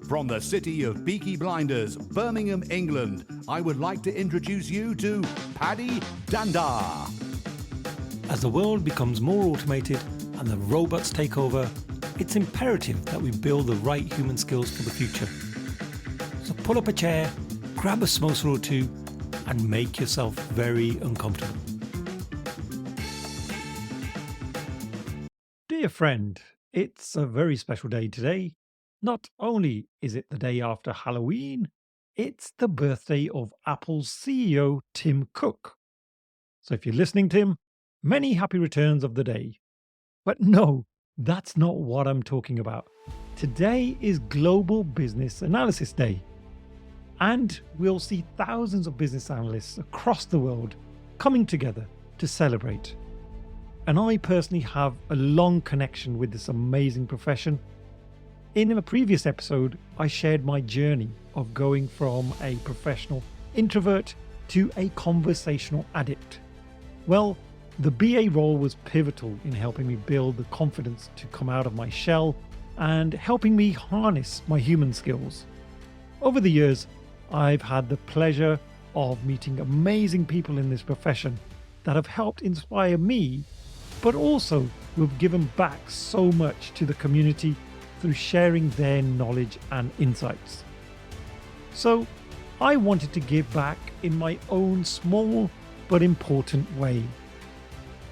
From the city of Peaky Blinders, Birmingham, England, I would like to introduce you to Paddy Dhanda. As the world becomes more automated and the robots take over, it's imperative that we build the right human skills for the future. So pull up a chair, grab a samosa or two, and make yourself very uncomfortable. Dear friend, it's a very special day today. Not only is it the day after Halloween, it's the birthday of Apple's CEO Tim Cook. So if you're listening, Tim, many happy returns of the day. But no, that's not what I'm talking about. Today is Global Business Analysis Day. And we'll see thousands of business analysts across the world coming together to celebrate. And I personally have a long connection with this amazing profession. In a previous episode, I shared my journey of going from a professional introvert to a conversational addict. Well, the BA role was pivotal in helping me build the confidence to come out of my shell and helping me harness my human skills. Over the years, I've had the pleasure of meeting amazing people in this profession that have helped inspire me, but also who have given back so much to the community through sharing their knowledge and insights. So I wanted to give back in my own small but important way.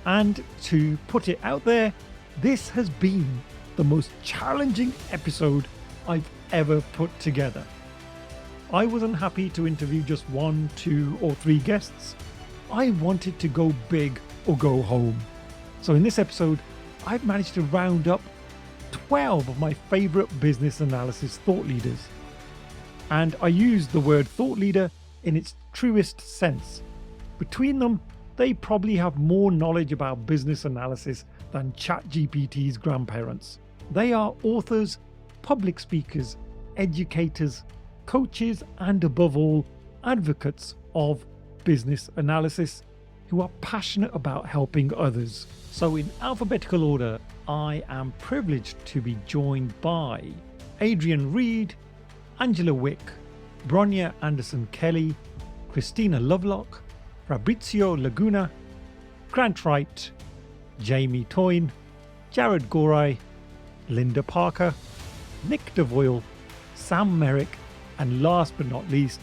And to put it out there, this has been the most challenging episode I've ever put together. I wasn't happy to interview just 1, 2, or 3 guests. I wanted to go big or go home. So in this episode, I've managed to round up 12 of my favorite business analysis thought leaders. And I use the word thought leader in its truest sense. Between them, they probably have more knowledge about business analysis than ChatGPT's grandparents. They are authors, public speakers, educators, coaches, and above all, advocates of business analysis who are passionate about helping others. So in alphabetical order, I am privileged to be joined by Adrian Reed, Angela Wick, Bronya Anderson Kelly, Christina Lovelock, Fabrizio Laguna, Grant Wright, Jamie Toyne, Jared Gorai, Linda Parker, Nick DeVoyle, Sam Merrick, and last but not least,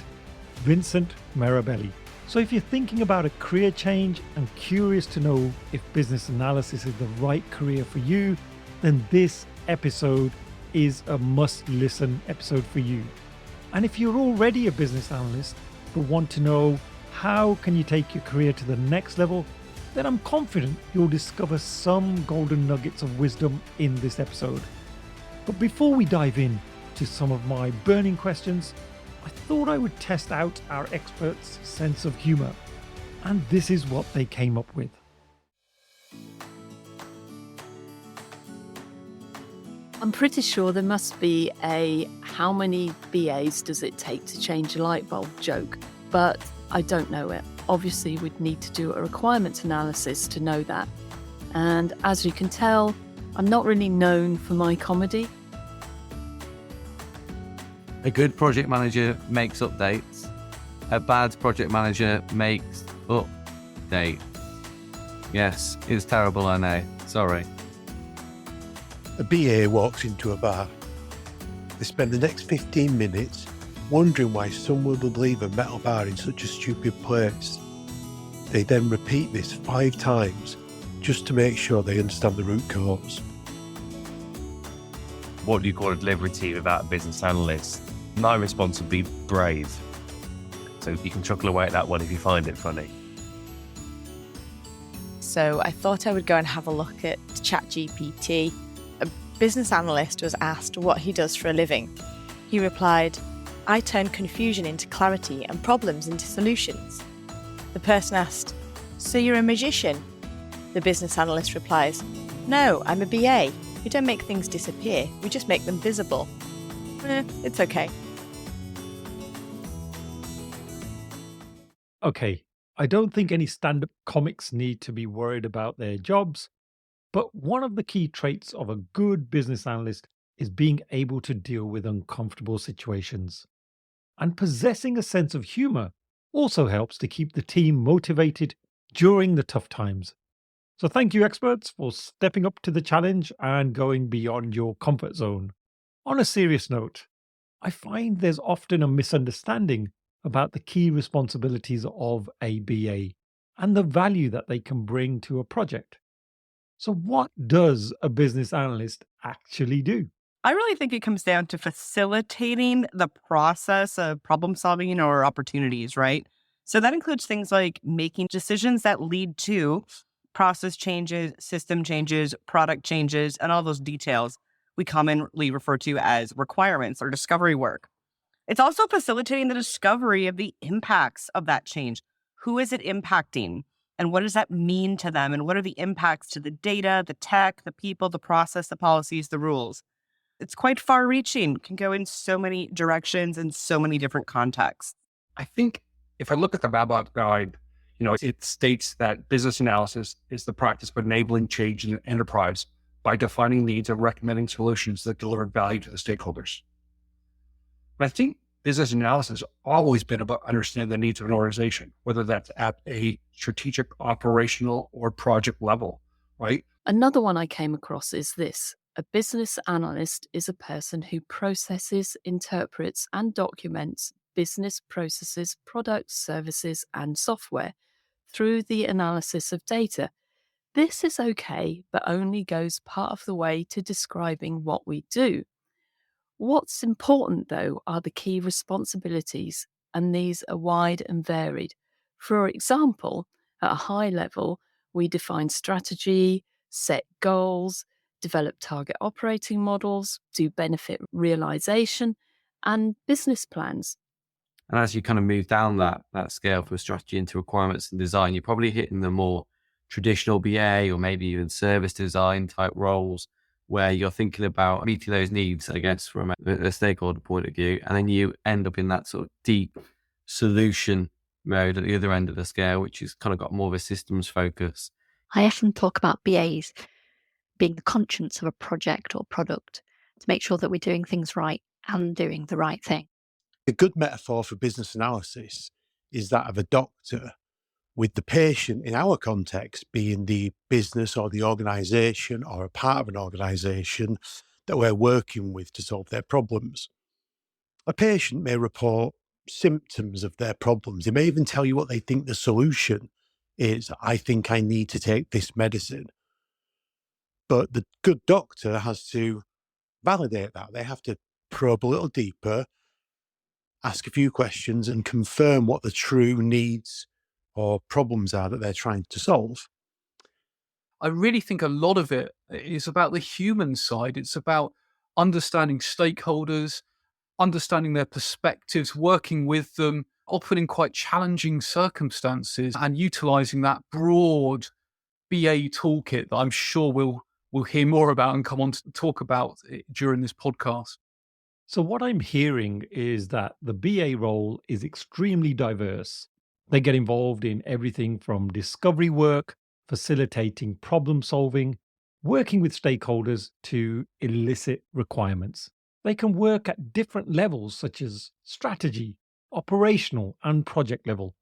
Vincent Mirabelli. So if you're thinking about a career change and curious to know if business analysis is the right career for you, then this episode is a must-listen episode for you. And if you're already a business analyst but want to know how can you take your career to the next level, then I'm confident you'll discover some golden nuggets of wisdom in this episode. But before we dive in to some of my burning questions, I thought I would test out our experts' sense of humour. And this is what they came up with. I'm pretty sure there must be a how many BAs does it take to change a light bulb joke, but I don't know it. Obviously, we'd need to do a requirements analysis to know that. And as you can tell, I'm not really known for my comedy. A good project manager makes updates. A bad project manager makes updates. Yes, it's terrible, I know. Sorry. A BA walks into a bar. They spend the next 15 minutes wondering why someone would leave a metal bar in such a stupid place. They then repeat this 5 times just to make sure they understand the root cause. What do you call a delivery team without a business analyst? My response would be brave. So you can chuckle away at that one if you find it funny. So I thought I would go and have a look at ChatGPT. A business analyst was asked what he does for a living. He replied, "I turn confusion into clarity and problems into solutions." The person asked, "So you're a magician?" The business analyst replies, "No, I'm a BA. We don't make things disappear, we just make them visible." It's okay. Okay, I don't think any stand-up comics need to be worried about their jobs, but one of the key traits of a good business analyst is being able to deal with uncomfortable situations. And possessing a sense of humor also helps to keep the team motivated during the tough times. So thank you, experts, for stepping up to the challenge and going beyond your comfort zone. On a serious note, I find there's often a misunderstanding about the key responsibilities of a BA and the value that they can bring to a project. So, what does a business analyst actually do? I really think it comes down to facilitating the process of problem solving or opportunities, right? So that includes things like making decisions that lead to process changes, system changes, product changes, and all those details we commonly refer to as requirements or discovery work. It's also facilitating the discovery of the impacts of that change. Who is it impacting? And what does that mean to them? And what are the impacts to the data, the tech, the people, the process, the policies, the rules? It's quite far reaching, can go in so many directions and so many different contexts. I think if I look at the Babok guide, it states that business analysis is the practice of enabling change in an enterprise by defining needs and recommending solutions that deliver value to the stakeholders. But I think business analysis has always been about understanding the needs of an organization, whether that's at a strategic, operational, or project level, right? Another one I came across is this. A business analyst is a person who processes, interprets, and documents business processes, products, services, and software through the analysis of data. This is okay, but only goes part of the way to describing what we do. What's important, though, are the key responsibilities, and these are wide and varied. For example, at a high level, we define strategy, set goals, develop target operating models, do benefit realization, and business plans. And as you kind of move down that scale from strategy into requirements and design, you're probably hitting the more traditional BA or maybe even service design type roles where you're thinking about meeting those needs, I guess, from a stakeholder point of view. And then you end up in that sort of deep solution mode at the other end of the scale, which has kind of got more of a systems focus. I often talk about BAs being the conscience of a project or product to make sure that we're doing things right and doing the right thing. A good metaphor for business analysis is that of a doctor, with the patient in our context being the business or the organization or a part of an organization that we're working with to solve their problems. A patient may report symptoms of their problems. They may even tell you what they think the solution is. I think I need to take this medicine. But the good doctor has to validate that. They have to probe a little deeper, ask a few questions, and confirm what the true needs or problems are that they're trying to solve. I really think a lot of it is about the human side. It's about understanding stakeholders, understanding their perspectives, working with them, often in quite challenging circumstances, and utilizing that broad BA toolkit that I'm sure we'll hear more about and come on to talk about during this podcast. So, what I'm hearing is that the BA role is extremely diverse. They get involved in everything from discovery work, facilitating problem solving, working with stakeholders to elicit requirements. They can work at different levels, such as strategy, operational, and project level.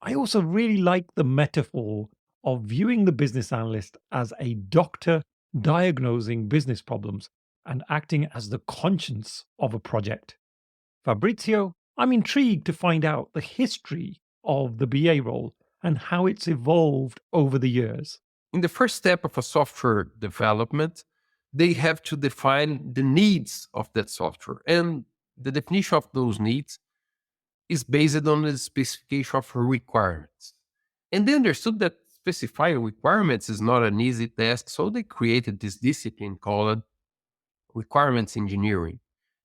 I also really like the metaphor of viewing the business analyst as a doctor diagnosing business problems and acting as the conscience of a project. Fabrizio, I'm intrigued to find out the history of the BA role and how it's evolved over the years. In the first step of a software development, they have to define the needs of that software. And the definition of those needs is based on the specification of requirements. And they understood that specifying requirements is not an easy task, so they created this discipline called requirements engineering.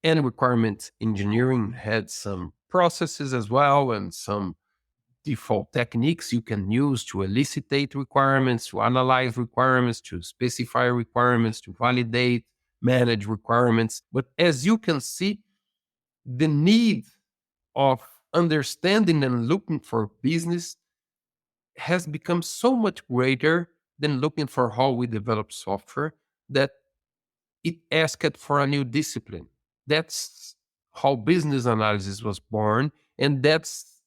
And requirements engineering had some processes as well and some default techniques you can use to elicitate requirements, to analyze requirements, to specify requirements, to validate, manage requirements. But as you can see, the need of understanding and looking for business has become so much greater than looking for how we develop software that it asked for a new discipline. That's how business analysis was born. And that's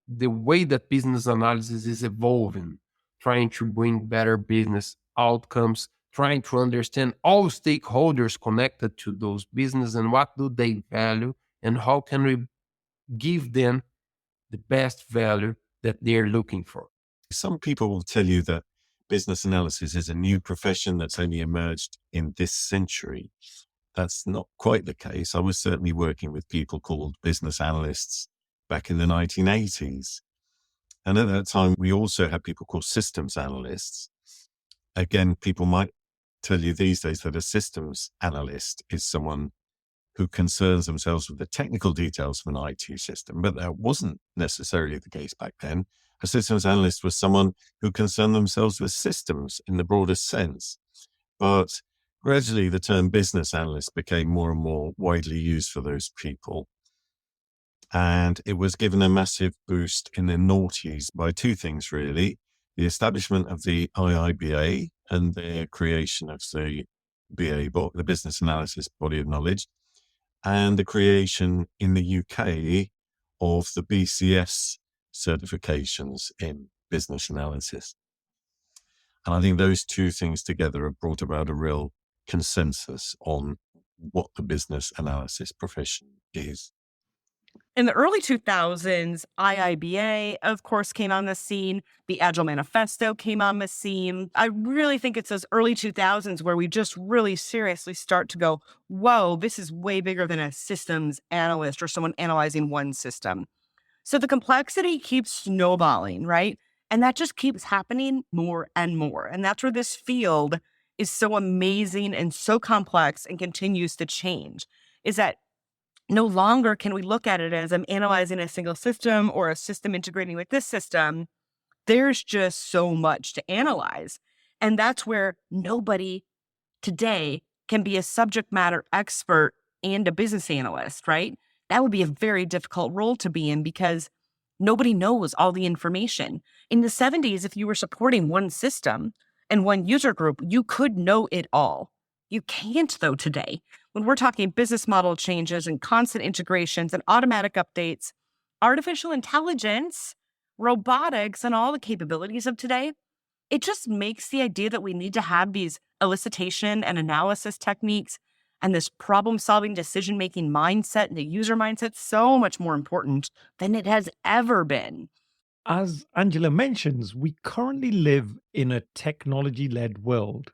the way that business analysis is evolving, trying to bring better business outcomes, trying to understand all stakeholders connected to those business and what do they value and how can we give them the best value that they're looking for. Some people will tell you that business analysis is a new profession that's only emerged in this century. That's not quite the case. I was certainly working with people called business analysts back in the 1980s. And at that time, we also had people called systems analysts. Again, people might tell you these days that a systems analyst is someone who concerns themselves with the technical details of an IT system, but that wasn't necessarily the case back then. A systems analyst was someone who concerned themselves with systems in the broadest sense. But gradually, the term business analyst became more and more widely used for those people. And it was given a massive boost in the noughties by two things, really. The establishment of the IIBA and the creation of the BA, the Business Analysis Body of Knowledge, and the creation in the UK of the BCS certifications in business analysis. And I think those two things together have brought about a real consensus on what the business analysis profession is. In the early 2000s, IIBA, of course, came on the scene. The Agile Manifesto came on the scene. I really think it's those early 2000s where we just really seriously start to go, whoa, this is way bigger than a systems analyst or someone analyzing one system. So the complexity keeps snowballing, right? And that just keeps happening more and more. And that's where this field is so amazing and so complex and continues to change, is that no longer can we look at it as I'm analyzing a single system or a system integrating with this system. There's just so much to analyze. And that's where nobody today can be a subject matter expert and a business analyst, right? That would be a very difficult role to be in because nobody knows all the information. In the 70s, if you were supporting one system and one user group, you could know it all. You can't, though, today. When we're talking business model changes and constant integrations and automatic updates, artificial intelligence, robotics, and all the capabilities of today, it just makes the idea that we need to have these elicitation and analysis techniques and this problem-solving, decision-making mindset and the user mindset so much more important than it has ever been. As Angela mentions, we currently live in a technology-led world.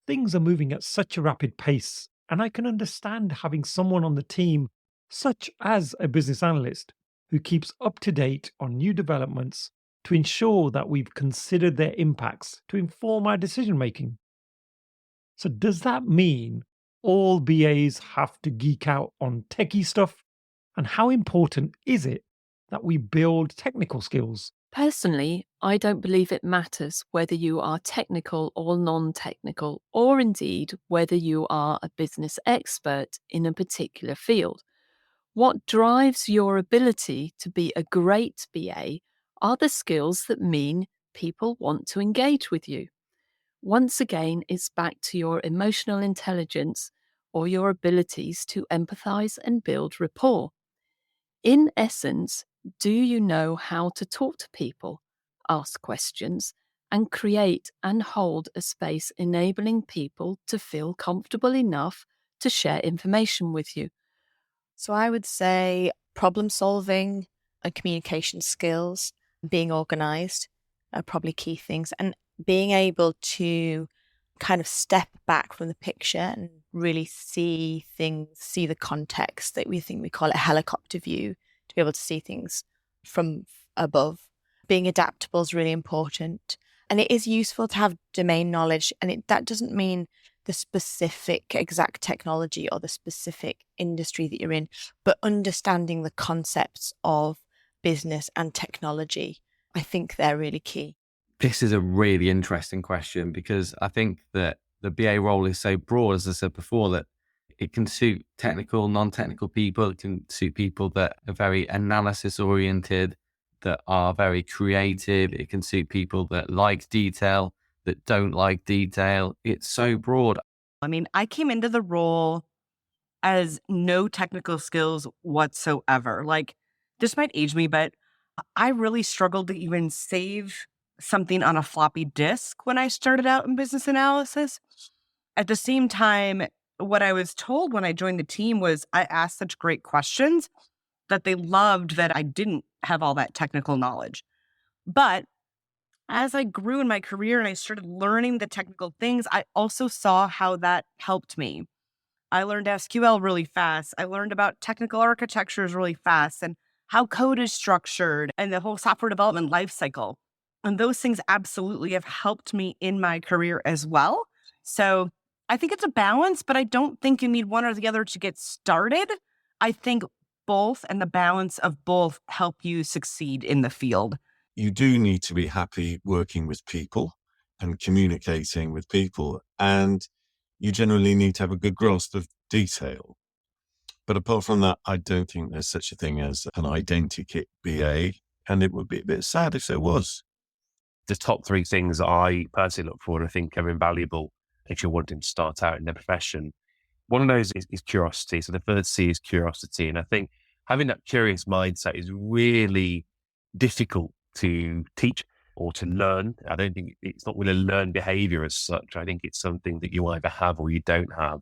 Things are moving at such a rapid pace, and I can understand having someone on the team, such as a business analyst, who keeps up to date on new developments to ensure that we've considered their impacts to inform our decision making. So, does that mean all BAs have to geek out on techie stuff? And how important is it that we build technical skills? Personally, I don't believe it matters whether you are technical or non-technical, or indeed whether you are a business expert in a particular field. What drives your ability to be a great BA are the skills that mean people want to engage with you. Once again, it's back to your emotional intelligence or your abilities to empathize and build rapport. In essence, do you know how to talk to people, ask questions, and create and hold a space enabling people to feel comfortable enough to share information with you? So I would say problem solving and communication skills, being organized are probably key things, and being able to kind of step back from the picture and really see things, see the context that we call it a helicopter view, to be able to see things from above. Being adaptable is really important. And it is useful to have domain knowledge. And that doesn't mean the specific exact technology or the specific industry that you're in, but understanding the concepts of business and technology. I think they're really key. This is a really interesting question because I think that the BA role is so broad, as I said before, that it can suit technical, non-technical people. It can suit people that are very analysis oriented, that are very creative. It can suit people that like detail, that don't like detail. It's so broad. I mean, I came into the role as no technical skills whatsoever. Like, this might age me, but I really struggled to even save something on a floppy disk when I started out in business analysis. At the same time, what I was told when I joined the team was I asked such great questions that they loved that I didn't have all that technical knowledge. But as I grew in my career and I started learning the technical things, I also saw how that helped me. I learned SQL really fast. I learned about technical architectures really fast and how code is structured and the whole software development lifecycle. And those things absolutely have helped me in my career as well. So I think it's a balance, but I don't think you need one or the other to get started. I think both and the balance of both help you succeed in the field. You do need to be happy working with people and communicating with people. And you generally need to have a good grasp of detail. But apart from that, I don't think there's such a thing as an identikit BA. And it would be a bit sad if there was. The top 3 things that I personally look for and I think are invaluable if you're wanting to start out in their profession. One of those is curiosity. So the first C is curiosity. And I think having that curious mindset is really difficult to teach or to learn. I don't think it's not really a learned behavior as such. I think it's something that you either have or you don't have.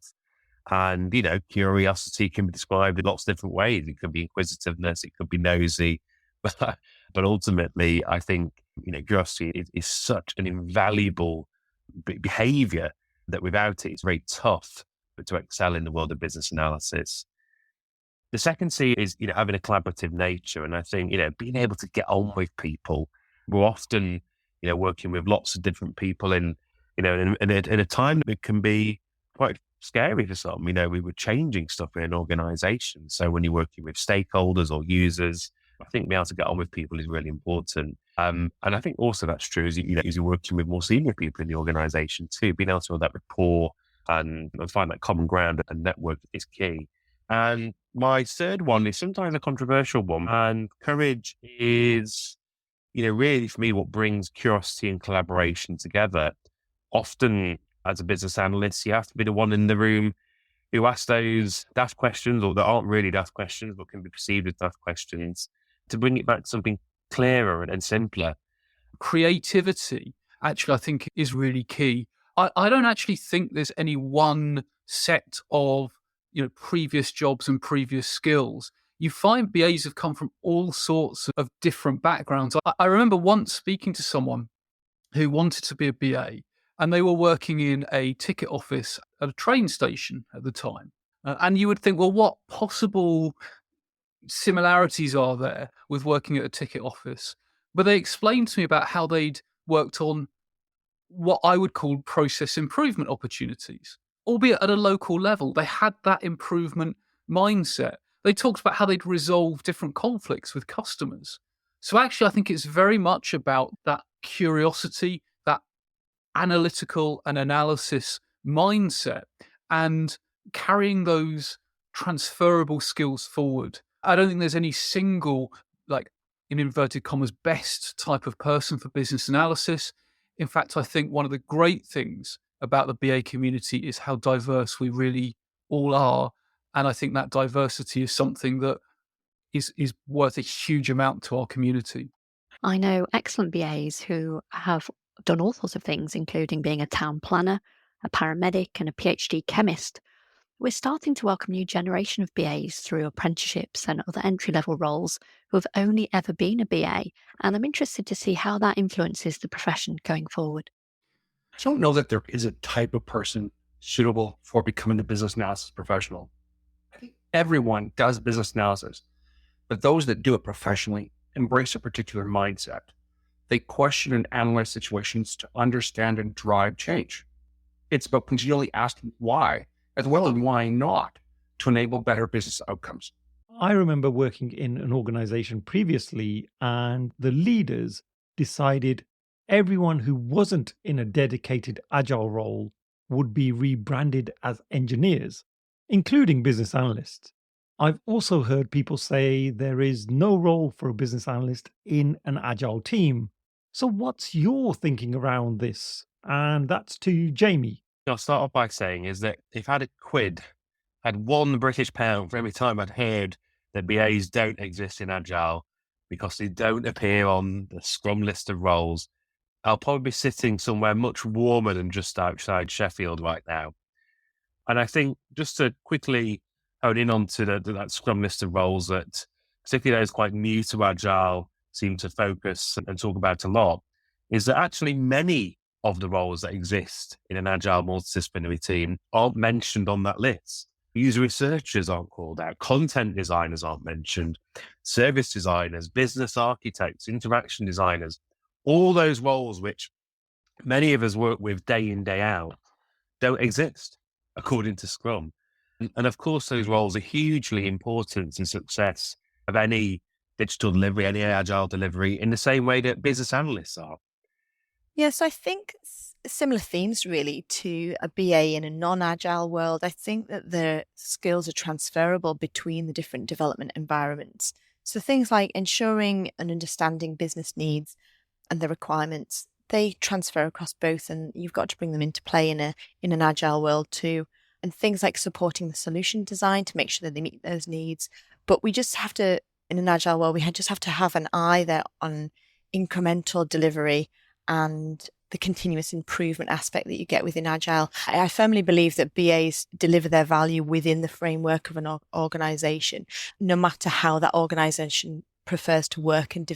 And, curiosity can be described in lots of different ways. It could be inquisitiveness, it could be nosy. But ultimately, I think, curiosity is such an invaluable behavior that without it, it's very tough to excel in the world of business analysis. The second C is, having a collaborative nature. And I think, being able to get on with people. We're often, working with lots of different people in a time that can be quite scary for some. We were changing stuff in an organization. So when you're working with stakeholders or users, I think being able to get on with people is really important. And I think also that's true as you're working with more senior people in the organization too. Being able to have that rapport and find that common ground and network is key. And my third one is sometimes a controversial one. And courage is, really for me, what brings curiosity and collaboration together. Often as a business analyst, you have to be the one in the room who asks those daft questions, or that aren't really daft questions, but can be perceived as daft questions, to bring it back to something clearer and simpler. Creativity, actually, I think is really key. I don't actually think there's any one set of previous jobs and previous skills. You find BAs have come from all sorts of different backgrounds. I remember once speaking to someone who wanted to be a BA, and they were working in a ticket office at a train station at the time. And you would think, well, what possible similarities are there with working at a ticket office? But they explained to me about how they'd worked on what I would call process improvement opportunities, albeit at a local level. They had that improvement mindset. They talked about how they'd resolve different conflicts with customers. So actually, I think it's very much about that curiosity, that analytical and analysis mindset, and carrying those transferable skills forward. I don't think there's any single, in inverted commas, best type of person for business analysis. In fact, I think one of the great things about the BA community is how diverse we really all are. And I think that diversity is something that is worth a huge amount to our community. I know excellent BAs who have done all sorts of things, including being a town planner, a paramedic, and a PhD chemist. We're starting to welcome a new generation of BAs through apprenticeships and other entry-level roles who have only ever been a BA, and I'm interested to see how that influences the profession going forward. I don't know that there is a type of person suitable for becoming a business analysis professional. I think everyone does business analysis, but those that do it professionally embrace a particular mindset. They question and analyze situations to understand and drive change. It's about continually asking why, as well as why not, to enable better business outcomes. I remember working in an organization previously, and the leaders decided everyone who wasn't in a dedicated agile role would be rebranded as engineers, including business analysts. I've also heard people say there is no role for a business analyst in an agile team. So what's your thinking around this? And that's to Jamie. I'll start off by saying is that if I had one British pound for every time I'd heard that BAs don't exist in Agile because they don't appear on the Scrum list of roles, I'll probably be sitting somewhere much warmer than just outside Sheffield right now. And I think just to quickly hone in onto that Scrum list of roles that, particularly those quite new to Agile, seem to focus and talk about a lot, is that actually many of the roles that exist in an Agile multidisciplinary team aren't mentioned on that list. User researchers aren't called out, content designers aren't mentioned, service designers, business architects, interaction designers, all those roles which many of us work with day in, day out, don't exist according to Scrum. And of course, those roles are hugely important to success of any digital delivery, any Agile delivery, in the same way that business analysts are. Yeah, so I think similar themes really to a BA in a non-Agile world. I think that the skills are transferable between the different development environments. So things like ensuring and understanding business needs and the requirements, they transfer across both, and you've got to bring them into play in an Agile world too. And things like supporting the solution design to make sure that they meet those needs. But we just have to, in an Agile world, just have to have an eye there on incremental delivery and the continuous improvement aspect that you get within Agile. I firmly believe that BAs deliver their value within the framework of an organization, no matter how that organization prefers to work and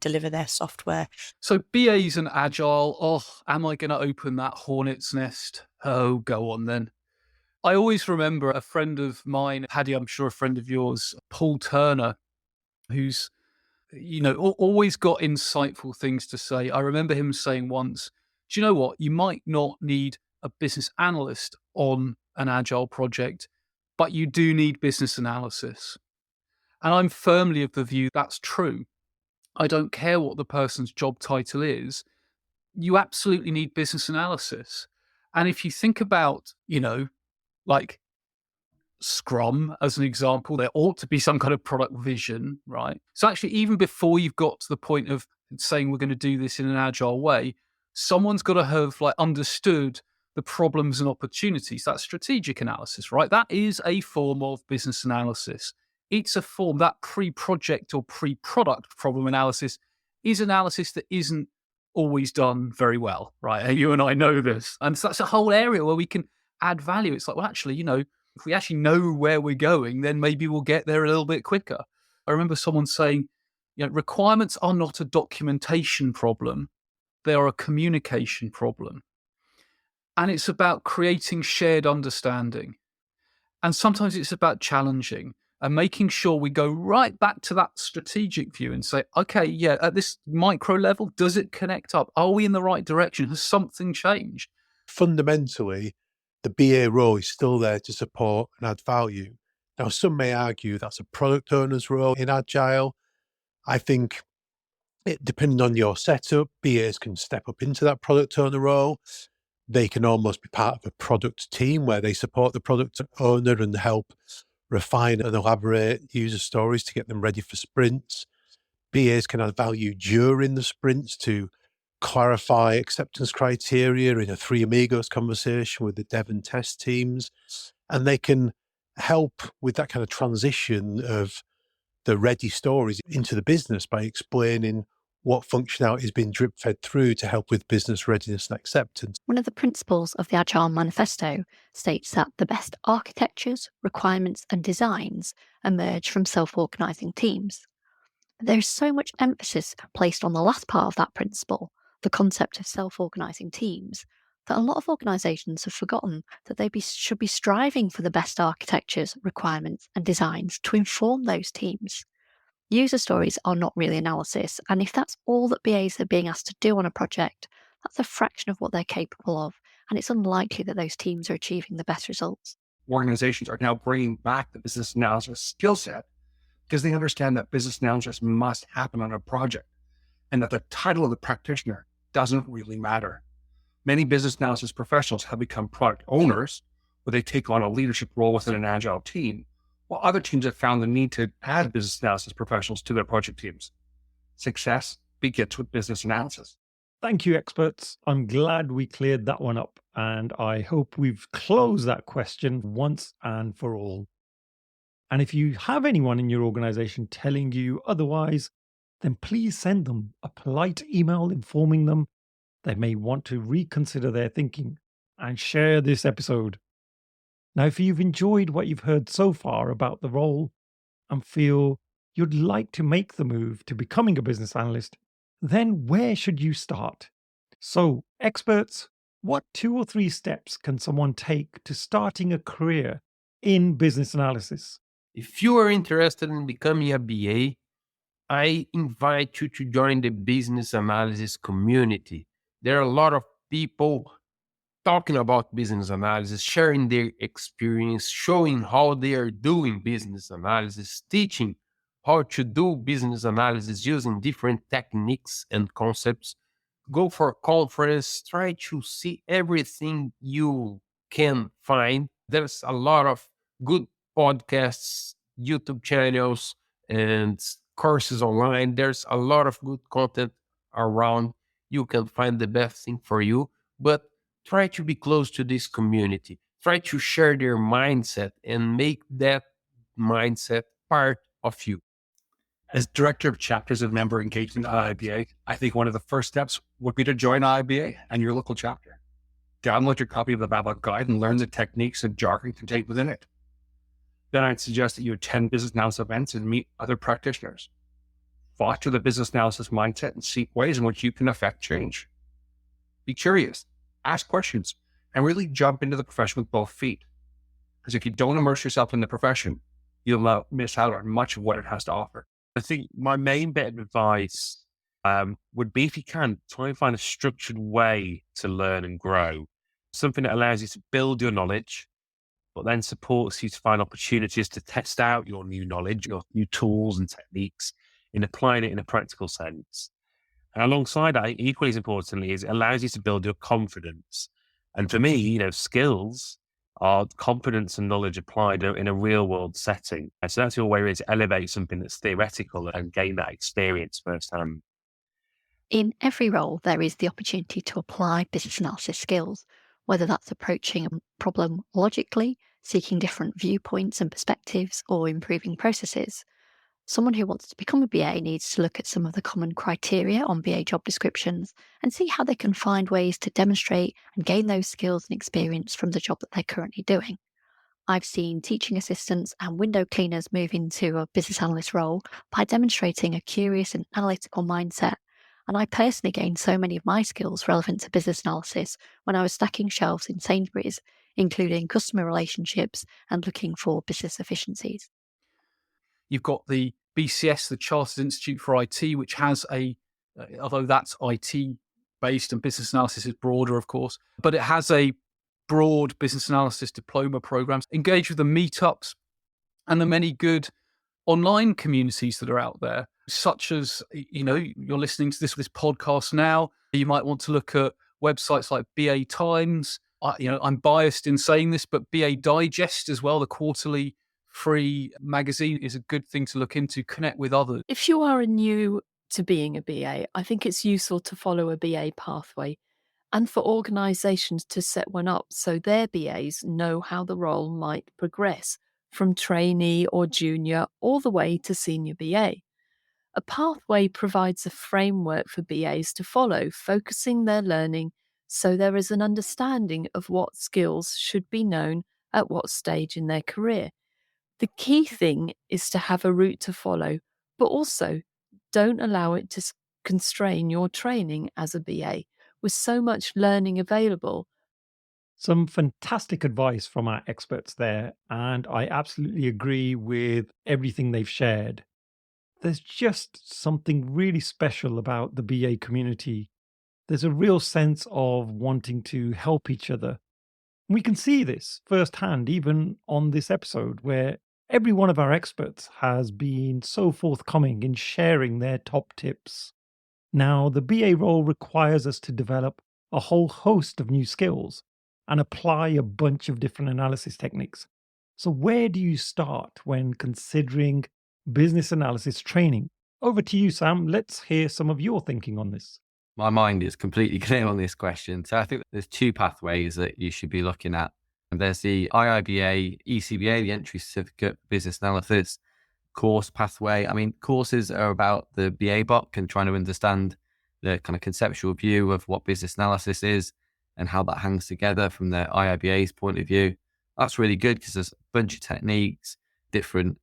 deliver their software. So BAs and Agile, am I going to open that hornet's nest? Oh, go on then. I always remember a friend of mine, Paddy, I'm sure a friend of yours, Paul Turner, who's always got insightful things to say. I remember him saying once, do you know what? You might not need a business analyst on an Agile project, but you do need business analysis. And I'm firmly of the view that's true. I don't care what the person's job title is. You absolutely need business analysis. And if you think about, like Scrum as an example, there ought to be some kind of product vision, right? So actually, even before you've got to the point of saying we're going to do this in an Agile way, someone's got to have understood the problems and opportunities. That's strategic analysis, right? That is a form of business analysis. It's a form, that pre-project or pre-product problem analysis is analysis that isn't always done very well, right? You and I know this. And so that's a whole area where we can add value. It's like, well, actually, if we actually know where we're going, then maybe we'll get there a little bit quicker. I remember someone saying, requirements are not a documentation problem. They are a communication problem. And it's about creating shared understanding. And sometimes it's about challenging and making sure we go right back to that strategic view and say, okay, yeah, at this micro level, does it connect up? Are we in the right direction? Has something changed? Fundamentally, the BA role is still there to support and add value. Now, some may argue that's a product owner's role in Agile. I think, depending on your setup, BAs can step up into that product owner role. They can almost be part of a product team where they support the product owner and help refine and elaborate user stories to get them ready for sprints. BAs can add value during the sprints to clarify acceptance criteria in a Three Amigos conversation with the dev and test teams. And they can help with that kind of transition of the ready stories into the business by explaining what functionality is being drip fed through to help with business readiness and acceptance. One of the principles of the Agile Manifesto states that the best architectures, requirements, and designs emerge from self-organizing teams. There's so much emphasis placed on the last part of that principle, the concept of self-organizing teams, that a lot of organizations have forgotten that they should be striving for the best architectures, requirements, and designs to inform those teams. User stories are not really analysis, and if that's all that BAs are being asked to do on a project, that's a fraction of what they're capable of, and it's unlikely that those teams are achieving the best results. Organizations are now bringing back the business analysis skill set because they understand that business analysis must happen on a project and that the title of the practitioner doesn't really matter. Many business analysis professionals have become product owners, where they take on a leadership role within an Agile team, while other teams have found the need to add business analysis professionals to their project teams. Success begins with business analysis. Thank you, experts. I'm glad we cleared that one up. And I hope we've closed that question once and for all. And if you have anyone in your organization telling you otherwise, then please send them a polite email informing them they may want to reconsider their thinking and share this episode. Now, if you've enjoyed what you've heard so far about the role and feel you'd like to make the move to becoming a business analyst, then where should you start? So, experts, what 2 or 3 steps can someone take to starting a career in business analysis? If you are interested in becoming a BA, I invite you to join the business analysis community. There are a lot of people talking about business analysis, sharing their experience, showing how they are doing business analysis, teaching how to do business analysis using different techniques and concepts. Go for a conference, try to see everything you can find. There's a lot of good podcasts, YouTube channels, and courses online. There's a lot of good content around. You can find the best thing for you, but try to be close to this community. Try to share their mindset and make that mindset part of you. As director of chapters and member engagement at IBA, I think one of the first steps would be to join IBA and your local chapter. Download your copy of the Babylon Guide and learn the techniques and jargon contained within it. Then I'd suggest that you attend business analysis events and meet other practitioners. Foster the business analysis mindset and seek ways in which you can affect change. Be curious, ask questions, and really jump into the profession with both feet. Because if you don't immerse yourself in the profession, you'll miss out on much of what it has to offer. I think my main bit of advice would be, if you can, try and find a structured way to learn and grow. Something that allows you to build your knowledge, but then supports you to find opportunities to test out your new knowledge, your new tools and techniques, in applying it in a practical sense. And alongside that, equally as importantly, is it allows you to build your confidence. And for me, skills are confidence and knowledge applied in a real world setting. And so that's your way to elevate something that's theoretical and gain that experience firsthand. In every role, there is the opportunity to apply business analysis skills, whether that's approaching a problem logically, seeking different viewpoints and perspectives, or improving processes. Someone who wants to become a BA needs to look at some of the common criteria on BA job descriptions and see how they can find ways to demonstrate and gain those skills and experience from the job that they're currently doing. I've seen teaching assistants and window cleaners move into a business analyst role by demonstrating a curious and analytical mindset. And I personally gained so many of my skills relevant to business analysis when I was stacking shelves in Sainsbury's, including customer relationships and looking for business efficiencies. You've got the BCS, the Chartered Institute for IT, which has although that's IT based and business analysis is broader, of course, but it has a broad business analysis diploma programs. Engage with the meetups and the many good online communities that are out there, such as, you're listening to this podcast now. You might want to look at websites like BA Times. I'm biased in saying this, but BA Digest as well, the quarterly free magazine, is a good thing to look into, connect with others. If you are new to being a BA, I think it's useful to follow a BA pathway and for organisations to set one up so their BAs know how the role might progress from trainee or junior all the way to senior BA. A pathway provides a framework for BAs to follow, focusing their learning so there is an understanding of what skills should be known at what stage in their career. The key thing is to have a route to follow, but also don't allow it to constrain your training as a BA. With so much learning available. Some fantastic advice from our experts there, and I absolutely agree with everything they've shared. There's just something really special about the BA community. There's a real sense of wanting to help each other. We can see this firsthand even on this episode, where every one of our experts has been so forthcoming in sharing their top tips. Now, the BA role requires us to develop a whole host of new skills and apply a bunch of different analysis techniques. So where do you start when considering business analysis training? Over to you, Sam. Let's hear some of your thinking on this. My mind is completely clear on this question. So I think there's two pathways that you should be looking at. And there's the IIBA, ECBA, the Entry Certificate Business Analysis course pathway. I mean, courses are about the BA block and trying to understand the kind of conceptual view of what business analysis is and how that hangs together from the IIBA's point of view. That's really good because there's a bunch of techniques, different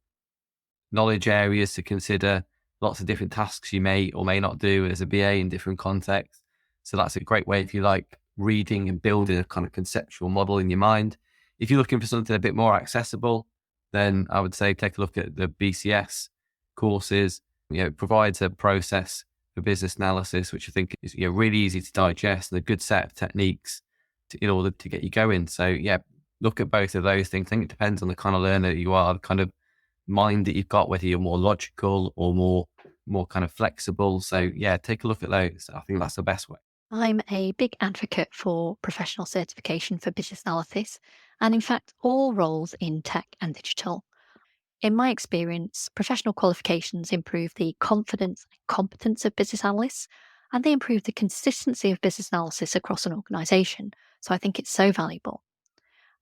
knowledge areas to consider, lots of different tasks you may or may not do as a BA in different contexts. So that's a great way, if you like, reading and building a kind of conceptual model in your mind. If you're looking for something a bit more accessible, then I would say take a look at the BCS courses. It provides a process for business analysis, which I think is really easy to digest and a good set of techniques in order to get you going. So look at both of those things. I think it depends on the kind of learner you are, the kind of mind that you've got, whether you're more logical or more kind of flexible. So take a look at those. I think that's the best way. I'm a big advocate for professional certification for business analysis, and in fact, all roles in tech and digital. In my experience, professional qualifications improve the confidence and competence of business analysts, and they improve the consistency of business analysis across an organisation. So I think it's so valuable.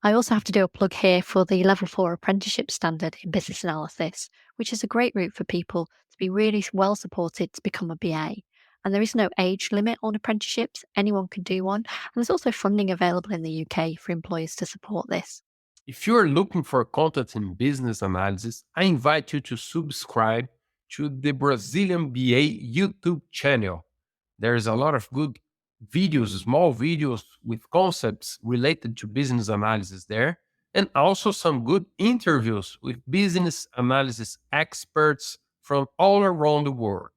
I also have to do a plug here for the Level 4 apprenticeship standard in business analysis, which is a great route for people to be really well supported to become a BA. And there is no age limit on apprenticeships. Anyone can do one. And there's also funding available in the UK for employers to support this. If you're looking for content in business analysis, I invite you to subscribe to the Brazilian BA YouTube channel. There's a lot of good videos, small videos with concepts related to business analysis there, and also some good interviews with business analysis experts from all around the world.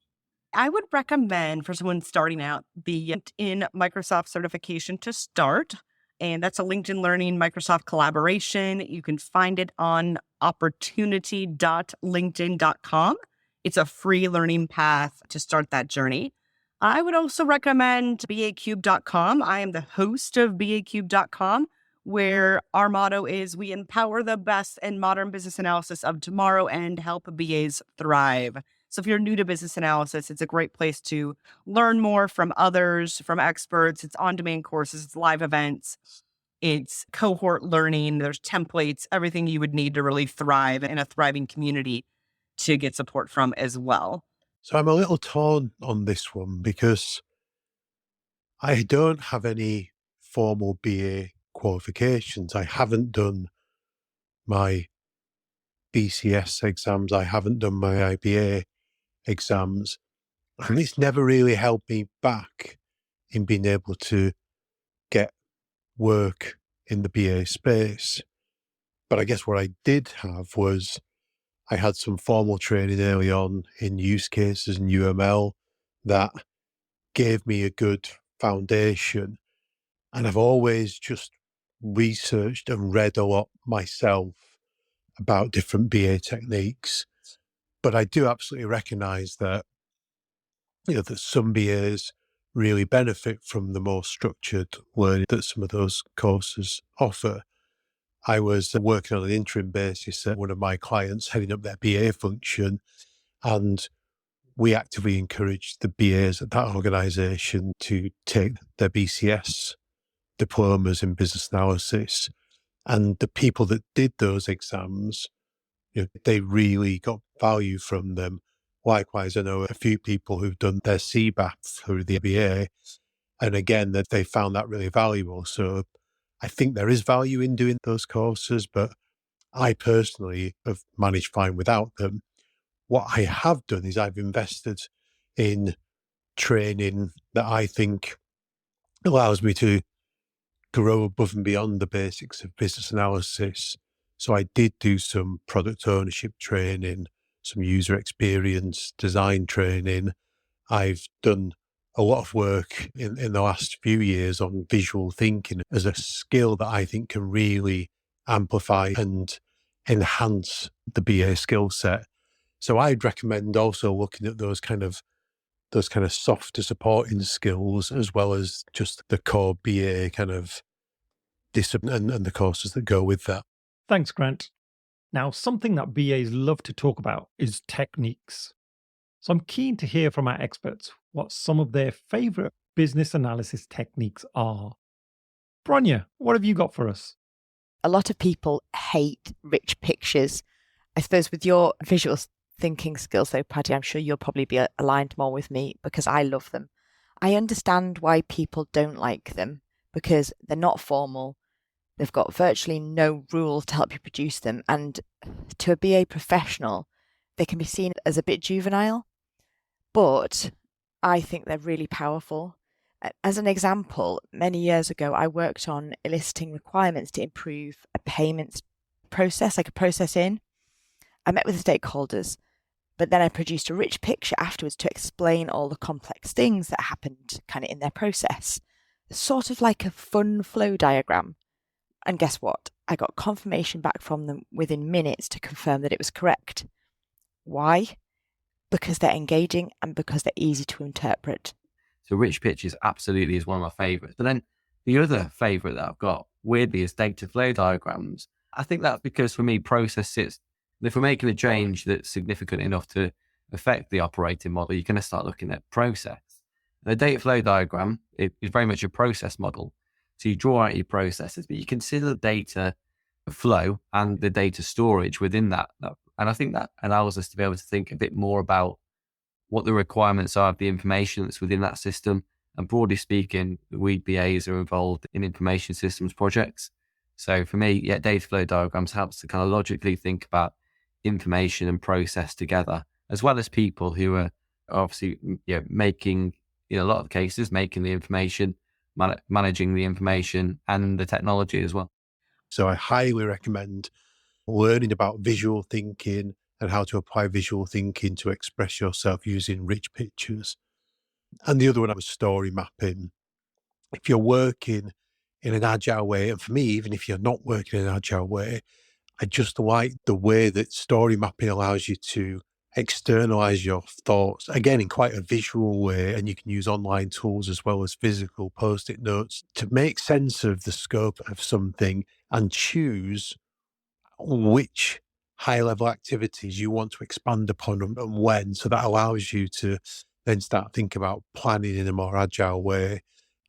I would recommend for someone starting out the LinkedIn Microsoft certification to start. And that's a LinkedIn Learning Microsoft collaboration. You can find it on opportunity.linkedin.com. It's a free learning path to start that journey. I would also recommend BACube.com. I am the host of BACube.com, where our motto is we empower the best in modern business analysis of tomorrow and help BAs thrive. So if you're new to business analysis, it's a great place to learn more from others, from experts. It's on-demand courses, it's live events, it's cohort learning, there's templates, everything you would need to really thrive in a thriving community to get support from as well. So I'm a little torn on this one because I don't have any formal BA qualifications. I haven't done my BCS exams. I haven't done my IBA exams. And it's never really held me back in being able to get work in the BA space. But I guess what I did have was I had some formal training early on in use cases and UML that gave me a good foundation. And I've always just researched and read a lot myself about different BA techniques. But I do absolutely recognize that, that some BAs really benefit from the more structured learning that some of those courses offer. I was working on an interim basis at one of my clients, heading up their BA function, and we actively encouraged the BAs at that organisation to take their BCS diplomas in business analysis. And the people that did those exams, they really got value from them. Likewise, I know a few people who've done their CBAP through the BA, and again, that they found that really valuable. So I think there is value in doing those courses, but I personally have managed fine without them. What I have done is I've invested in training that I think allows me to grow above and beyond the basics of business analysis. So I did do some product ownership training, some user experience design training. I've done a lot of work in the last few years on visual thinking as a skill that I think can really amplify and enhance the BA skill set. So I'd recommend also looking at those kind of softer supporting skills, as well as just the core BA kind of discipline and the courses that go with that. Thanks, Grant. Now, something that BAs love to talk about is techniques. So I'm keen to hear from our experts what some of their favourite business analysis techniques are. Bronya, what have you got for us? A lot of people hate rich pictures. I suppose with your visual thinking skills, though, Paddy, I'm sure you'll probably be aligned more with me because I love them. I understand why people don't like them because they're not formal. They've got virtually no rules to help you produce them. And to a BA professional, they can be seen as a bit juvenile. But I think they're really powerful. As an example, many years ago, I worked on eliciting requirements to improve a payments process, like a process in. I met with the stakeholders, but then I produced a rich picture afterwards to explain all the complex things that happened kind of in their process. Sort of like a fun flow diagram. And guess what? I got confirmation back from them within minutes to confirm that it was correct. Why? Because they're engaging and because they're easy to interpret. So rich pictures absolutely is one of my favorites. But then the other favorite that I've got, weirdly, is data flow diagrams. I think that's because for me, process sits, if we're making a change that's significant enough to affect the operating model, you're going to start looking at process. The data flow diagram is very much a process model. So you draw out your processes, but you consider the data flow and the data storage within that. And I think that allows us to be able to think a bit more about what the requirements are of the information that's within that system. And broadly speaking, we BAs are involved in information systems projects. So for me, data flow diagrams helps to kind of logically think about information and process together, as well as people who are obviously making, in a lot of cases, making the information, managing the information and the technology as well. So I highly recommend learning about visual thinking and how to apply visual thinking to express yourself using rich pictures. And the other one was story mapping. If you're working in an agile way, and for me, even if you're not working in an agile way, I just like the way that story mapping allows you to externalize your thoughts, again, in quite a visual way. And you can use online tools as well as physical post-it notes to make sense of the scope of something and choose which high-level activities you want to expand upon and when. So that allows you to then start thinking about planning in a more agile way.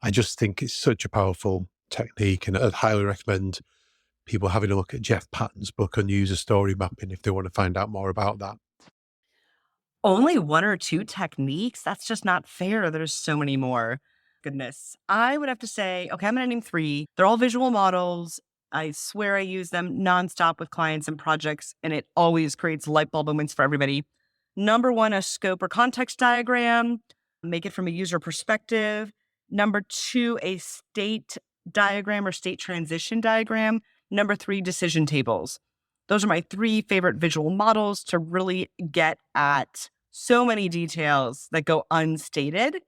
I just think it's such a powerful technique, and I'd highly recommend people having a look at Jeff Patton's book on user story mapping if they want to find out more about that. Only one or two techniques? That's just not fair. There's so many more. Goodness. I would have to say, okay, I'm going to name 3. They're all visual models. I swear I use them nonstop with clients and projects, and it always creates light bulb moments for everybody. Number 1, a scope or context diagram. Make it from a user perspective. Number 2, a state diagram or state transition diagram. Number 3, decision tables. Those are my 3 favorite visual models to really get at so many details that go unstated,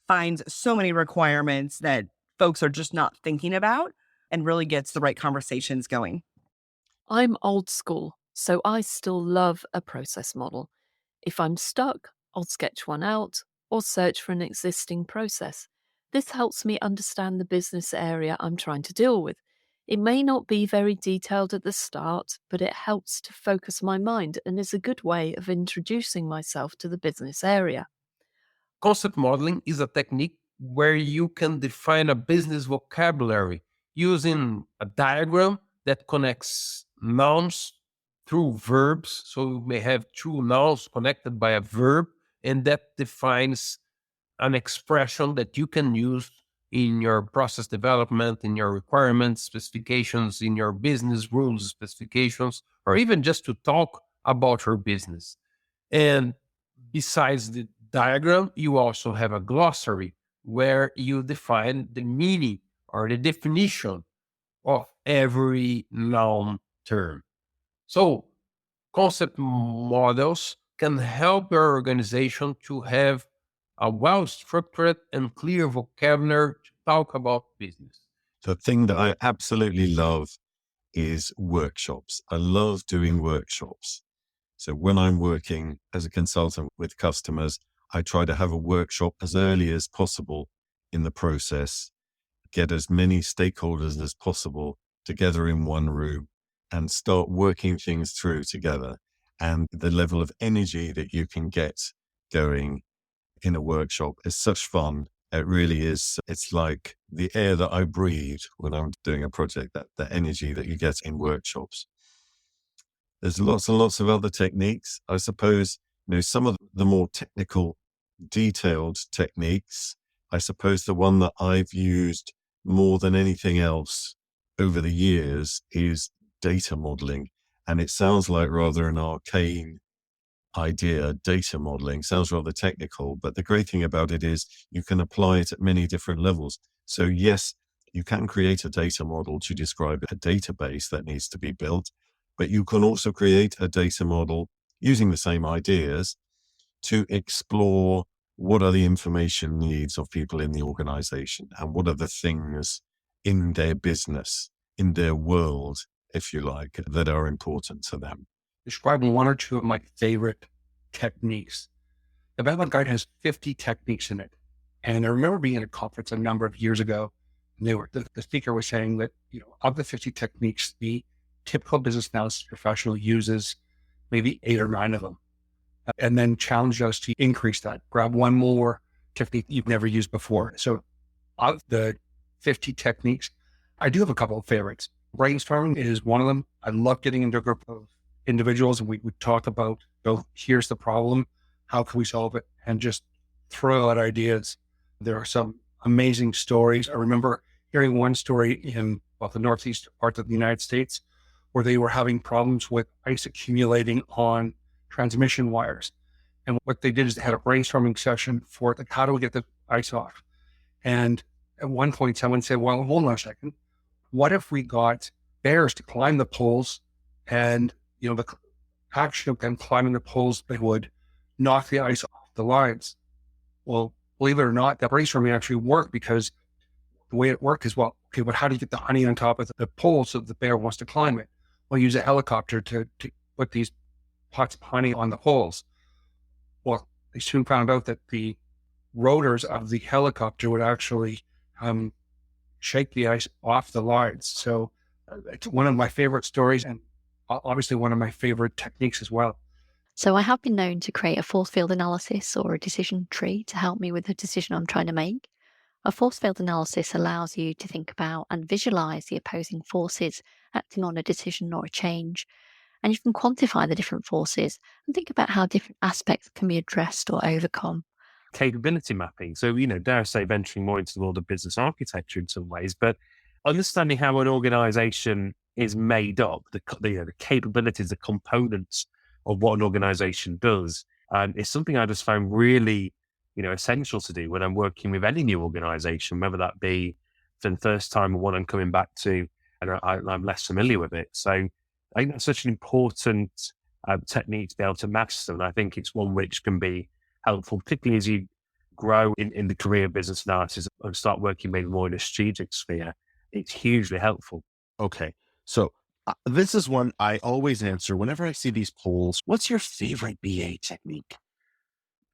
finds so many requirements that folks are just not thinking about, and really gets the right conversations going. I'm old school, so I still love a process model. If I'm stuck, I'll sketch one out or search for an existing process. This helps me understand the business area I'm trying to deal with. It may not be very detailed at the start, but it helps to focus my mind and is a good way of introducing myself to the business area. Concept modeling is a technique where you can define a business vocabulary using a diagram that connects nouns through verbs. So you may have 2 nouns connected by a verb, and that defines an expression that you can use in your process development, in your requirements, specifications, in your business rules, specifications, or even just to talk about your business. And besides the diagram, you also have a glossary where you define the meaning or the definition of every noun term. So concept models can help your organization to have a well-structured and clear vocabulary to talk about business. The thing that I absolutely love is workshops. I love doing workshops. So when I'm working as a consultant with customers, I try to have a workshop as early as possible in the process, get as many stakeholders as possible together in one room and start working things through together. And the level of energy that you can get going in a workshop is such fun. It really is. It's like the air that I breathe when I'm doing a project, that energy that you get in workshops. There's lots and lots of other techniques. I suppose, some of the more technical, detailed techniques, I suppose the one that I've used more than anything else over the years is data modeling. And it sounds like rather an arcane idea. Data modeling sounds rather technical, but the great thing about it is you can apply it at many different levels. So yes, you can create a data model to describe a database that needs to be built, but you can also create a data model using the same ideas to explore what are the information needs of people in the organization and what are the things in their business, in their world, if you like, that are important to them. Describing one or two of my favorite techniques. The Babylon Guide has 50 techniques in it. And I remember being at a conference a number of years ago, and the speaker was saying that, of the 50 techniques, the typical business analysis professional uses maybe 8 or 9 of them, and then challenged us to increase that, grab one more technique you've never used before. So of the 50 techniques, I do have a couple of favorites. Brainstorming is one of them. I love getting into a group of individuals and we talk about, here's the problem, how can we solve it, and just throw out ideas. There are some amazing stories. I remember hearing one story in the northeast part of the United States where they were having problems with ice accumulating on transmission wires. And what they did is they had a brainstorming session for how do we get the ice off? And at one point, someone said, well, hold on a second. What if we got bears to climb the poles and, the action of them climbing the poles, they would knock the ice off the lines. Well, believe it or not, that brainstorming actually worked because the way it worked is, but how do you get the honey on top of the pole so the bear wants to climb it? Well, use a helicopter to put these pots of honey on the poles. Well, they soon found out that the rotors of the helicopter would actually shake the ice off the lines. So it's one of my favorite stories and obviously one of my favorite techniques as well. So I have been known to create a force field analysis or a decision tree to help me with the decision I'm trying to make. A force field analysis allows you to think about and visualize the opposing forces acting on a decision or a change. And you can quantify the different forces and think about how different aspects can be addressed or overcome. Capability mapping. So, dare I say, venturing more into the world of business architecture in some ways, but understanding how an organization is made up, the capabilities, the components of what an organization does, is something I just found really, essential to do when I'm working with any new organization, whether that be for the first time or one I'm coming back to, and I'm less familiar with it. So I think that's such an important technique to be able to master, and I think it's one which can be helpful, particularly as you grow in the career of business analysis and start working maybe more in a strategic sphere. It's hugely helpful. Okay. So this is one I always answer whenever I see these polls. What's your favorite BA technique?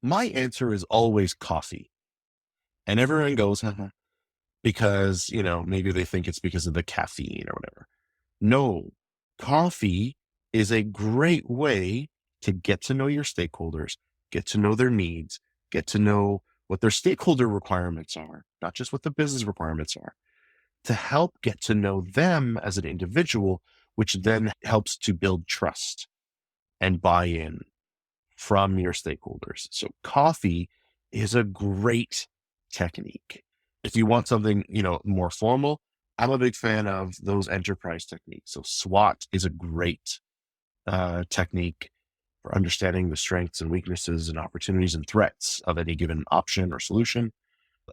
My answer is always coffee. And everyone goes, because, maybe they think it's because of the caffeine or whatever. No, coffee is a great way to get to know your stakeholders, get to know their needs, get to know what their stakeholder requirements are, not just what the business requirements are, to help get to know them as an individual, which then helps to build trust and buy-in from your stakeholders. So coffee is a great technique. If you want something, more formal, I'm a big fan of those enterprise techniques. So SWOT is a great technique for understanding the strengths and weaknesses and opportunities and threats of any given option or solution.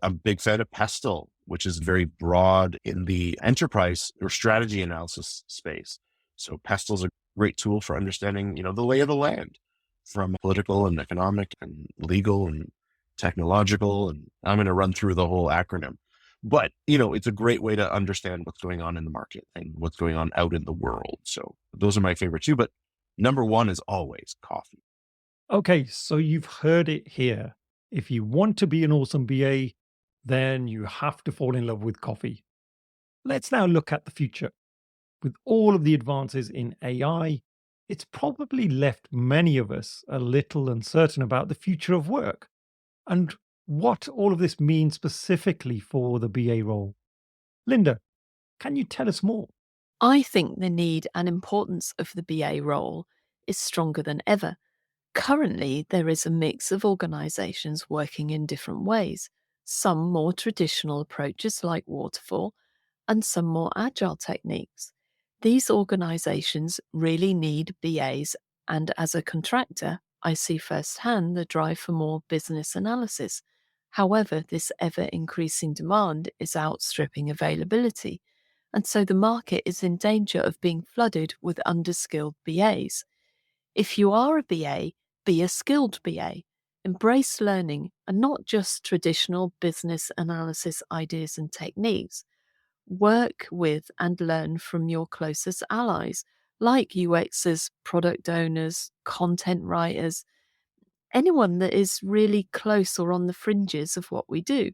I'm a big fan of PESTLE, which is very broad in the enterprise or strategy analysis space. So PESTLE is a great tool for understanding, the lay of the land from political and economic and legal and technological. And I'm going to run through the whole acronym. But, it's a great way to understand what's going on in the market and what's going on out in the world. So those are my favorite too. But number one is always coffee. Okay, so you've heard it here. If you want to be an awesome BA, then you have to fall in love with coffee. Let's now look at the future. With all of the advances in AI, it's probably left many of us a little uncertain about the future of work. And what all of this means specifically for the BA role. Linda, can you tell us more? I think the need and importance of the BA role is stronger than ever. Currently, there is a mix of organisations working in different ways, some more traditional approaches like waterfall, and some more agile techniques. These organisations really need BAs, and as a contractor, I see firsthand the drive for more business analysis. However, this ever increasing demand is outstripping availability, and so the market is in danger of being flooded with underskilled BAs. If you are a BA, be a skilled BA. Embrace learning and not just traditional business analysis ideas and techniques. Work with and learn from your closest allies, like UXers, product owners, content writers, anyone that is really close or on the fringes of what we do.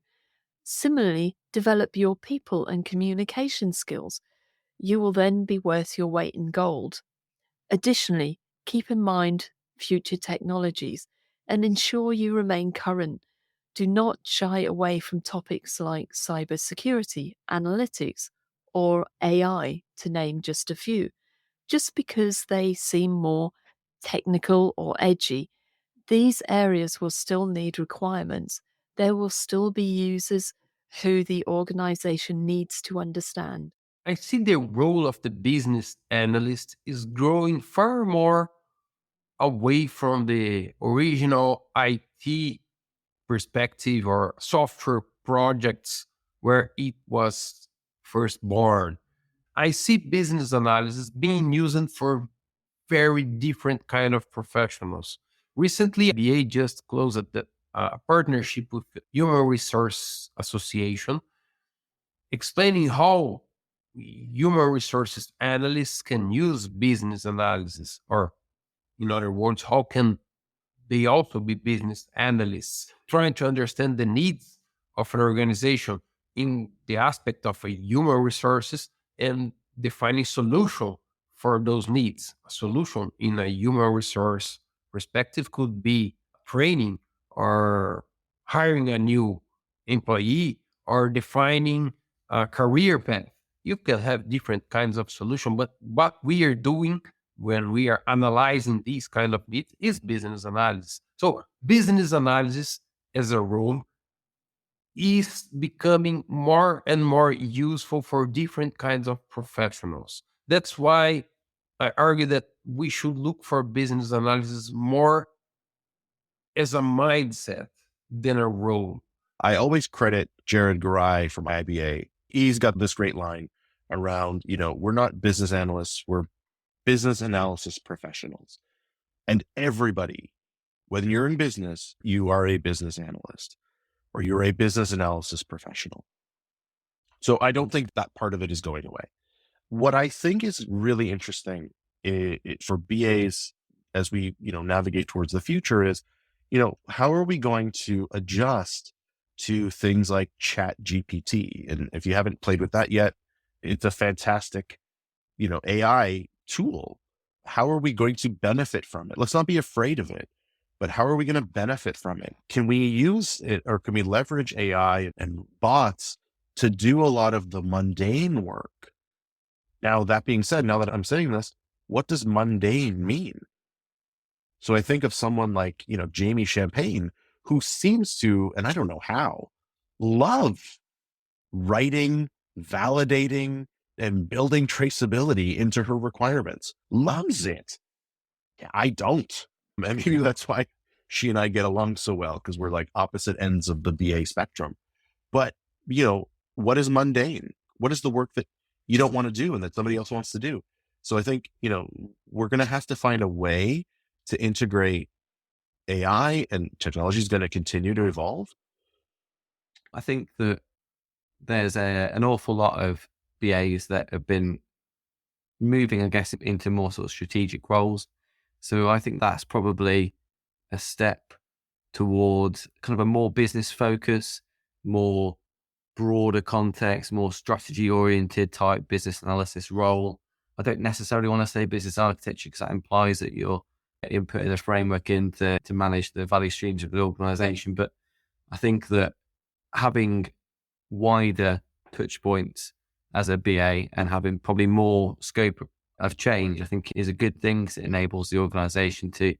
Similarly, develop your people and communication skills. You will then be worth your weight in gold. Additionally, keep in mind future technologies and ensure you remain current. Do not shy away from topics like cybersecurity, analytics, or AI, to name just a few. Just because they seem more technical or edgy, these areas will still need requirements. There will still be users who the organization needs to understand. I see the role of the business analyst is growing far more away from the original IT perspective or software projects where it was first born. I see business analysis being used for very different kind of professionals. Recently, BA just closed a partnership with the Human Resource Association, explaining how human resources analysts can use business analysis, or in other words, how can they also be business analysts, trying to understand the needs of an organization in the aspect of a human resources and defining solution for those needs. A solution in a human resource perspective could be training or hiring a new employee or defining a career path. You can have different kinds of solution, but what we are doing when we are analyzing these kind of needs is business analysis. So business analysis as a role is becoming more and more useful for different kinds of professionals. That's why I argue that we should look for business analysis more as a mindset than a role. I always credit Jared Garai from IBA. He's got this great line around, we're not business analysts, we're business analysis professionals. And everybody, whether you're in business, you are a business analyst or you're a business analysis professional. So I don't think that part of it is going away. What I think is really interesting for BAs as we, navigate towards the future is, how are we going to adjust to things like Chat GPT? And if you haven't played with that yet, it's a fantastic, AI tool. How are we going to benefit from it? Let's not be afraid of it, but how are we going to benefit from it? Can we use it, or can we leverage AI and bots to do a lot of the mundane work? Now, that being said, now that I'm saying this, what does mundane mean? So I think of someone like, Jamie Champagne, who seems to, and I don't know how, love writing, validating, and building traceability into her requirements. Loves it. I don't. And maybe that's why she and I get along so well, because we're like opposite ends of the BA spectrum. But, what is mundane? What is the work that you don't want to do and that somebody else wants to do? So I think, we're going to have to find a way to integrate AI, and technology is going to continue to evolve. I think that there's an awful lot of BAs that have been moving, I guess, into more sort of strategic roles. So I think that's probably a step towards kind of a more business focus, more broader context, more strategy oriented type business analysis role. I don't necessarily want to say business architecture because that implies that you're inputting a framework in to manage the value streams of the organization. But I think that having wider touch points as a BA and having probably more scope of change, I think is a good thing, because it enables the organization to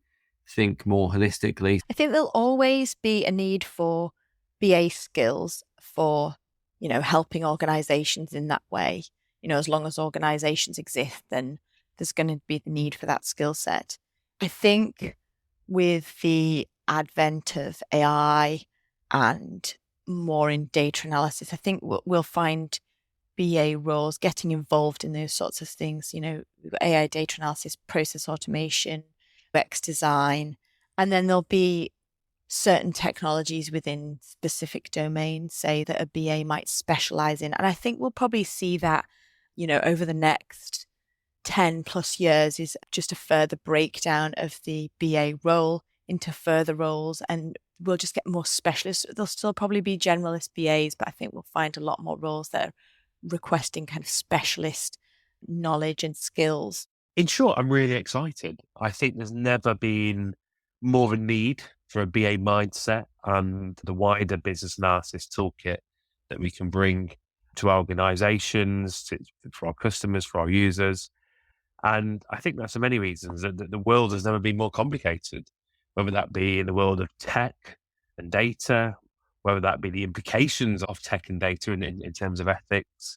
think more holistically. I think there'll always be a need for BA skills for, helping organizations in that way. As long as organizations exist, then there's going to be the need for that skill set. I think with the advent of AI and more in data analysis, I think we'll find BA roles getting involved in those sorts of things. We've got AI data analysis, process automation, UX design, and then there'll be certain technologies within specific domains, say, that a BA might specialize in. And I think we'll probably see that, over the next 10 plus years, is just a further breakdown of the BA role into further roles, and we'll just get more specialists. There'll still probably be generalist BAs, but I think we'll find a lot more roles that are requesting kind of specialist knowledge and skills. In short, I'm really excited. I think there's never been more of a need for a BA mindset and the wider business analysis toolkit that we can bring to our organizations, for our customers, for our users. And I think that's for many reasons. The world has never been more complicated, whether that be in the world of tech and data, whether that be the implications of tech and data in terms of ethics,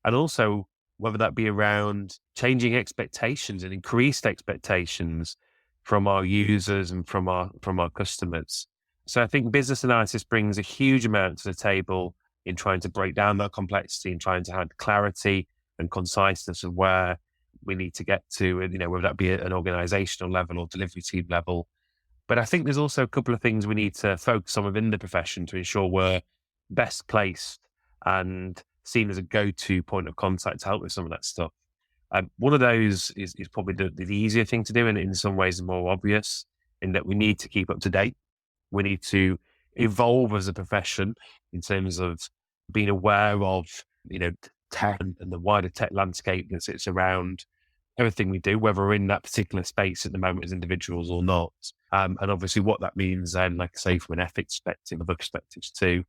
and also whether that be around changing expectations and increased expectations from our users and from our customers. So I think business analysis brings a huge amount to the table in trying to break down that complexity and trying to have clarity and conciseness of where we need to get to, whether that be at an organizational level or delivery team level. But I think there's also a couple of things we need to focus on within the profession to ensure we're best placed and seen as a go-to point of contact to help with some of that stuff. One of those is probably the easier thing to do, and in some ways more obvious, in that we need to keep up to date. We need to evolve as a profession in terms of being aware of, tech and the wider tech landscape that sits around everything we do, whether we're in that particular space at the moment as individuals or not. And obviously what that means then, like I say, from an ethics perspective, other perspectives too.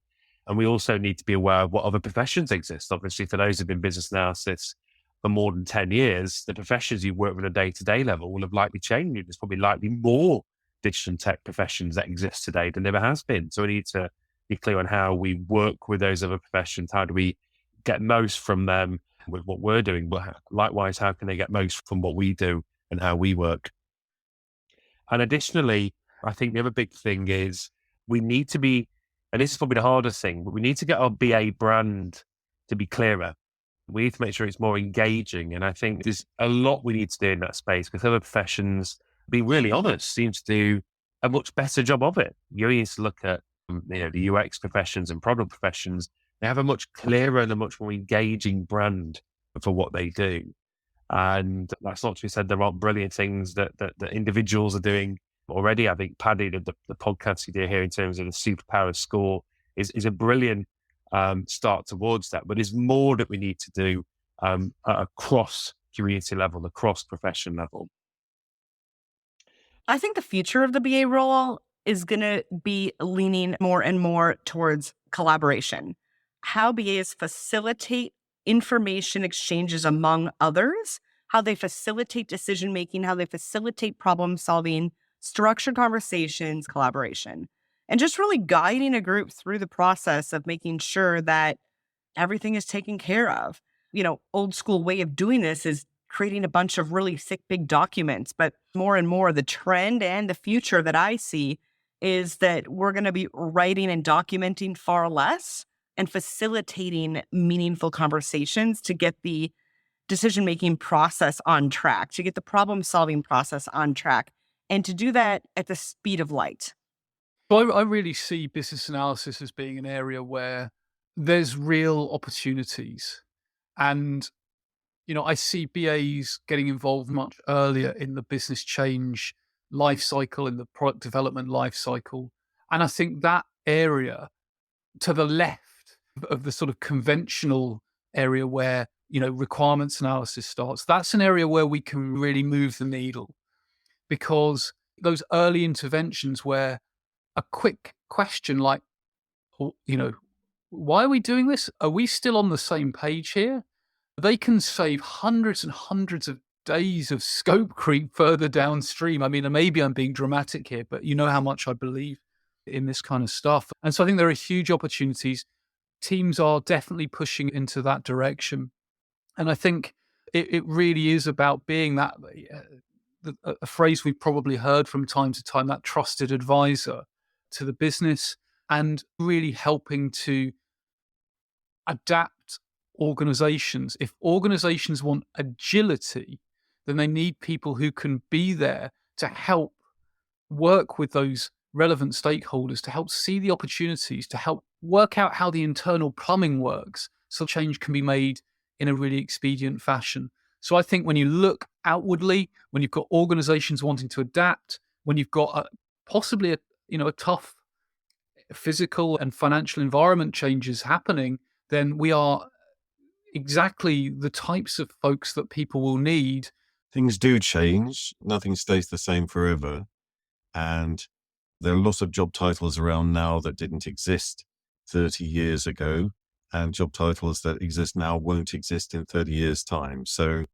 And we also need to be aware of what other professions exist. Obviously, for those who've been business analysis for more than 10 years, the professions you work with on a day-to-day level will have likely changed. There's probably likely more digital and tech professions that exist today than there ever has been. So we need to be clear on how we work with those other professions. How do we get most from them with what we're doing? But likewise, how can they get most from what we do and how we work? And additionally, I think the other big thing is we need to be, and this is probably the hardest thing, but we need to get our BA brand to be clearer. We need to make sure it's more engaging. And I think there's a lot we need to do in that space, because other professions, being really honest, seem to do a much better job of it. You need to look at the UX professions and product professions. They have a much clearer and a much more engaging brand for what they do. And that's not to be said there aren't brilliant things that individuals are doing already. I think Paddy, the podcast you do here in terms of the Superpower score is a brilliant start towards that. But there's more that we need to do across community level, across profession level. I think the future of the BA role is going to be leaning more and more towards collaboration. How BAs facilitate information exchanges among others, how they facilitate decision-making, how they facilitate problem-solving, structured conversations, collaboration, and just really guiding a group through the process of making sure that everything is taken care of. Old school way of doing this is creating a bunch of really thick, big documents, but more and more the trend and the future that I see is that we're going to be writing and documenting far less and facilitating meaningful conversations to get the decision-making process on track, to get the problem-solving process on track, and to do that at the speed of light. Well, I really see business analysis as being an area where there's real opportunities. And, I see BAs getting involved much earlier in the business change life cycle, in the product development life cycle. And I think that area to the left of the sort of conventional area where, requirements analysis starts, that's an area where we can really move the needle, because those early interventions where a quick question like, why are we doing this? Are we still on the same page here? They can save hundreds and hundreds of days of scope creep further downstream. I mean, maybe I'm being dramatic here, but you know how much I believe in this kind of stuff. And so I think there are huge opportunities. Teams are definitely pushing into that direction. And I think it really is about being that, a phrase we've probably heard from time to time, that trusted advisor to the business, and really helping to adapt organizations. If organizations want agility, then they need people who can be there to help work with those relevant stakeholders, to help see the opportunities, to help work out how the internal plumbing works so change can be made in a really expedient fashion. So I think when you look outwardly, when you've got organizations wanting to adapt, when you've got possibly a tough physical and financial environment changes happening, then we are exactly the types of folks that people will need. Things do change. Nothing stays the same forever. And there are lots of job titles around now that didn't exist 30 years ago. And job titles that exist now won't exist in 30 years' time. So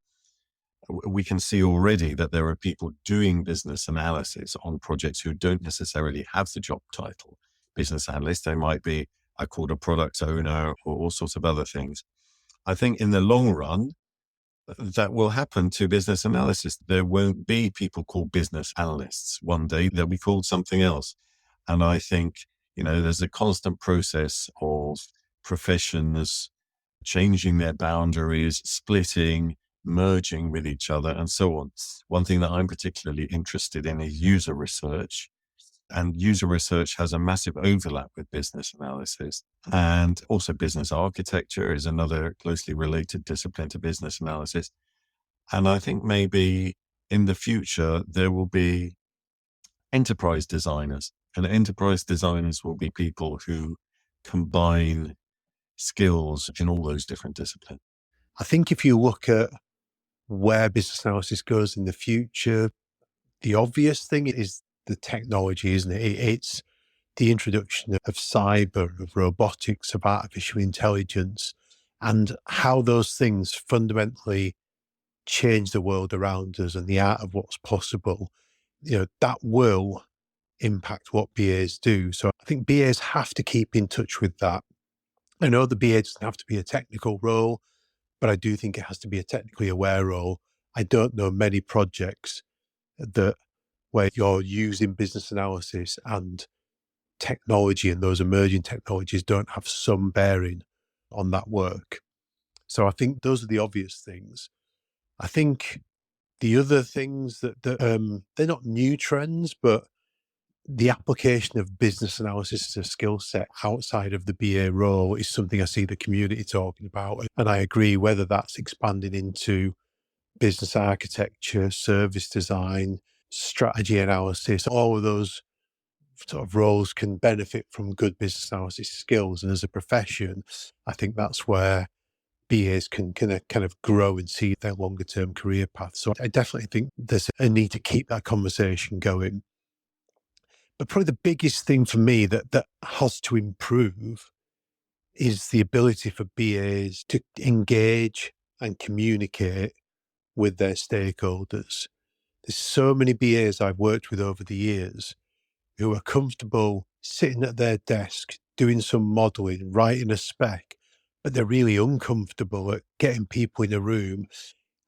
we can see already that there are people doing business analysis on projects who don't necessarily have the job title business analyst. They might be, I called a product owner, or all sorts of other things. I think in the long run, that will happen to business analysis. There won't be people called business analysts. One day they'll be called something else. And I think, there's a constant process of professions changing their boundaries, splitting, merging with each other, and so on. One thing that I'm particularly interested in is user research. And user research has a massive overlap with business analysis. And also business architecture is another closely related discipline to business analysis. And I think maybe in the future, there will be enterprise designers. And enterprise designers will be people who combine skills in all those different disciplines. I think if you look at where business analysis goes in the future, the obvious thing is the technology, isn't it? It's the introduction of cyber, of robotics, of artificial intelligence, and how those things fundamentally change the world around us and the art of what's possible. That will impact what BAs do. So I think BAs have to keep in touch with that. I know the BA doesn't have to be a technical role, but I do think it has to be a technically aware role. I don't know many projects where you're using business analysis and technology, and those emerging technologies don't have some bearing on that work. So I think those are the obvious things. I think the other things that they're not new trends, but the application of business analysis as a skill set outside of the BA role is something I see the community talking about. And I agree, whether that's expanding into business architecture, service design, strategy analysis, all of those sort of roles can benefit from good business analysis skills. And as a profession, I think that's where BAs can kind of grow and see their longer term career path. So I definitely think there's a need to keep that conversation going. But probably the biggest thing for me that has to improve is the ability for BAs to engage and communicate with their stakeholders. There's so many BAs I've worked with over the years who are comfortable sitting at their desk, doing some modeling, writing a spec, but they're really uncomfortable at getting people in a room,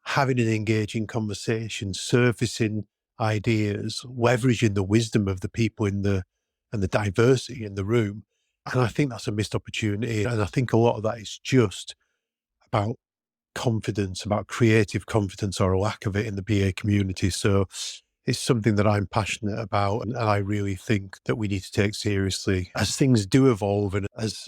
having an engaging conversation, surfacing ideas, leveraging the wisdom of the people and the diversity in the room. And I think that's a missed opportunity. And I think a lot of that is just about confidence, about creative confidence or a lack of it in the BA community. So it's something that I'm passionate about, and I really think that we need to take seriously as things do evolve, and as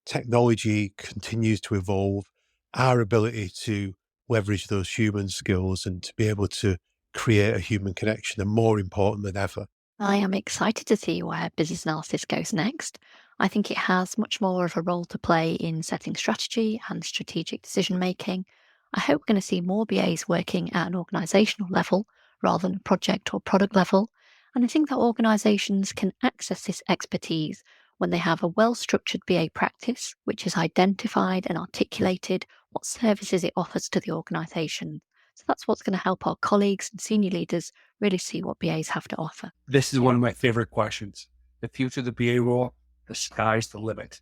technology continues to evolve. Our ability to leverage those human skills and to be able to create a human connection are more important than ever. I am excited to see where business analysis goes next. I think it has much more of a role to play in setting strategy and strategic decision making. I hope we're going to see more BAs working at an organisational level rather than a project or product level. And I think that organisations can access this expertise when they have a well-structured BA practice, which has identified and articulated what services it offers to the organisation. So that's what's going to help our colleagues and senior leaders really see what BAs have to offer. This is one of my favorite questions. The future of the BA role, the sky's the limit.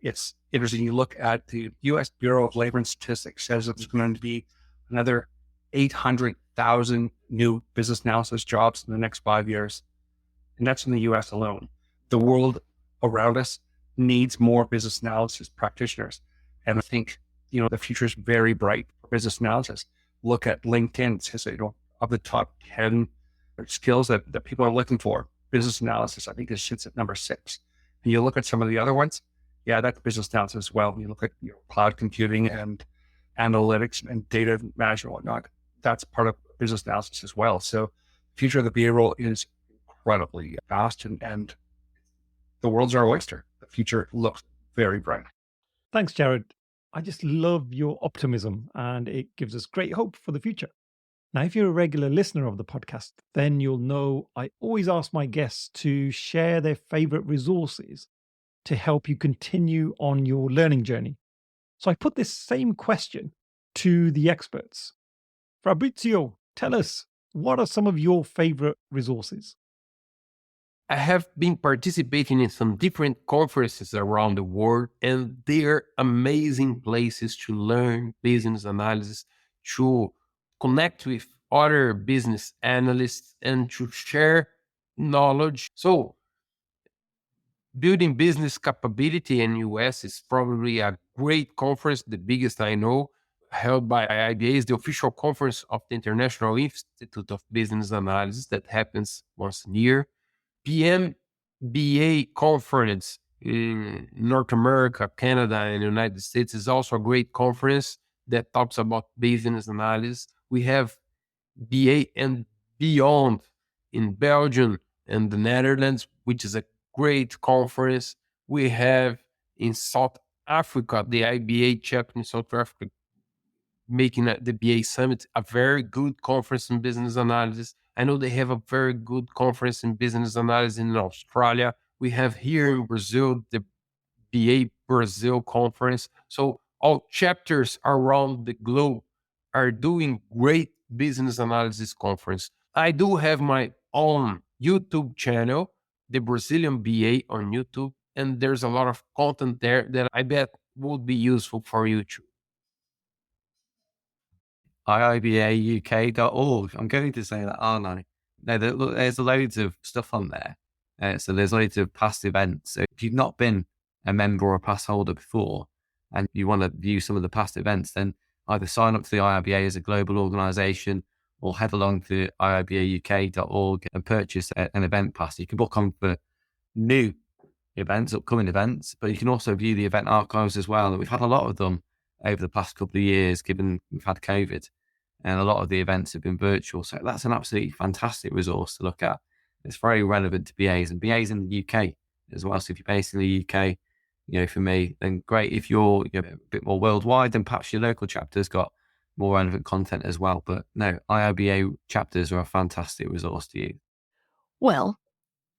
It's interesting. You look at the U.S. Bureau of Labor and Statistics says that there's going to be another 800,000 new business analysis jobs in the next 5 years. And that's in the U.S. alone. The world around us needs more business analysis practitioners. And I think, the future is very bright for business analysis. Look at LinkedIn. It says, of the top 10 skills that people are looking for, business analysis, I think it sits at number 6. And you look at some of the other ones, yeah, that's business analysis as well. You look at cloud computing and analytics and data management and whatnot. That's part of business analysis as well. So the future of the BA role is incredibly vast and the world's our oyster. The future looks very bright. Thanks, Jared. I just love your optimism and it gives us great hope for the future. Now, if you're a regular listener of the podcast, then you'll know I always ask my guests to share their favorite resources to help you continue on your learning journey. So I put this same question to the experts. Fabrizio, tell us, what are some of your favorite resources? I have been participating in some different conferences around the world, and they're amazing places to learn business analysis, to connect with other business analysts, and to share knowledge. So, building business capability in US is probably a great conference, the biggest I know, held by IBA, the official conference of the International Institute of Business Analysis that happens once a year. PMBA conference in North America, Canada, and the United States is also a great conference that talks about business analysis. We have BA and Beyond in Belgium and the Netherlands, which is a great conference. We have in South Africa, the IBA chapter in South Africa, making the BA Summit a very good conference in business analysis. I know they have a very good conference in business analysis in Australia. We have here in Brazil, the BA Brazil conference. So all chapters around the globe are doing great business analysis conference. I do have my own YouTube channel, the Brazilian BA on YouTube, and there's a lot of content there that I bet would be useful for you too. IIBAUK.org. I'm going to say that, aren't I? No, there's loads of stuff on there. So there's loads of past events. So if you've not been a member or a pass holder before and you want to view some of the past events, then either sign up to the IIBA as a global organisation or head along to IIBAUK.org and purchase an event pass. You can book on for new events, upcoming events, but you can also view the event archives as well. And we've had a lot of them over the past couple of years, given we've had COVID, and a lot of the events have been virtual. So that's an absolutely fantastic resource to look at. It's very relevant to BAs and BAs in the UK as well. So if you're based in the UK, for me, then great. If you're a bit more worldwide, then perhaps your local chapter's got more relevant content as well. But no, IIBA chapters are a fantastic resource to use. Well,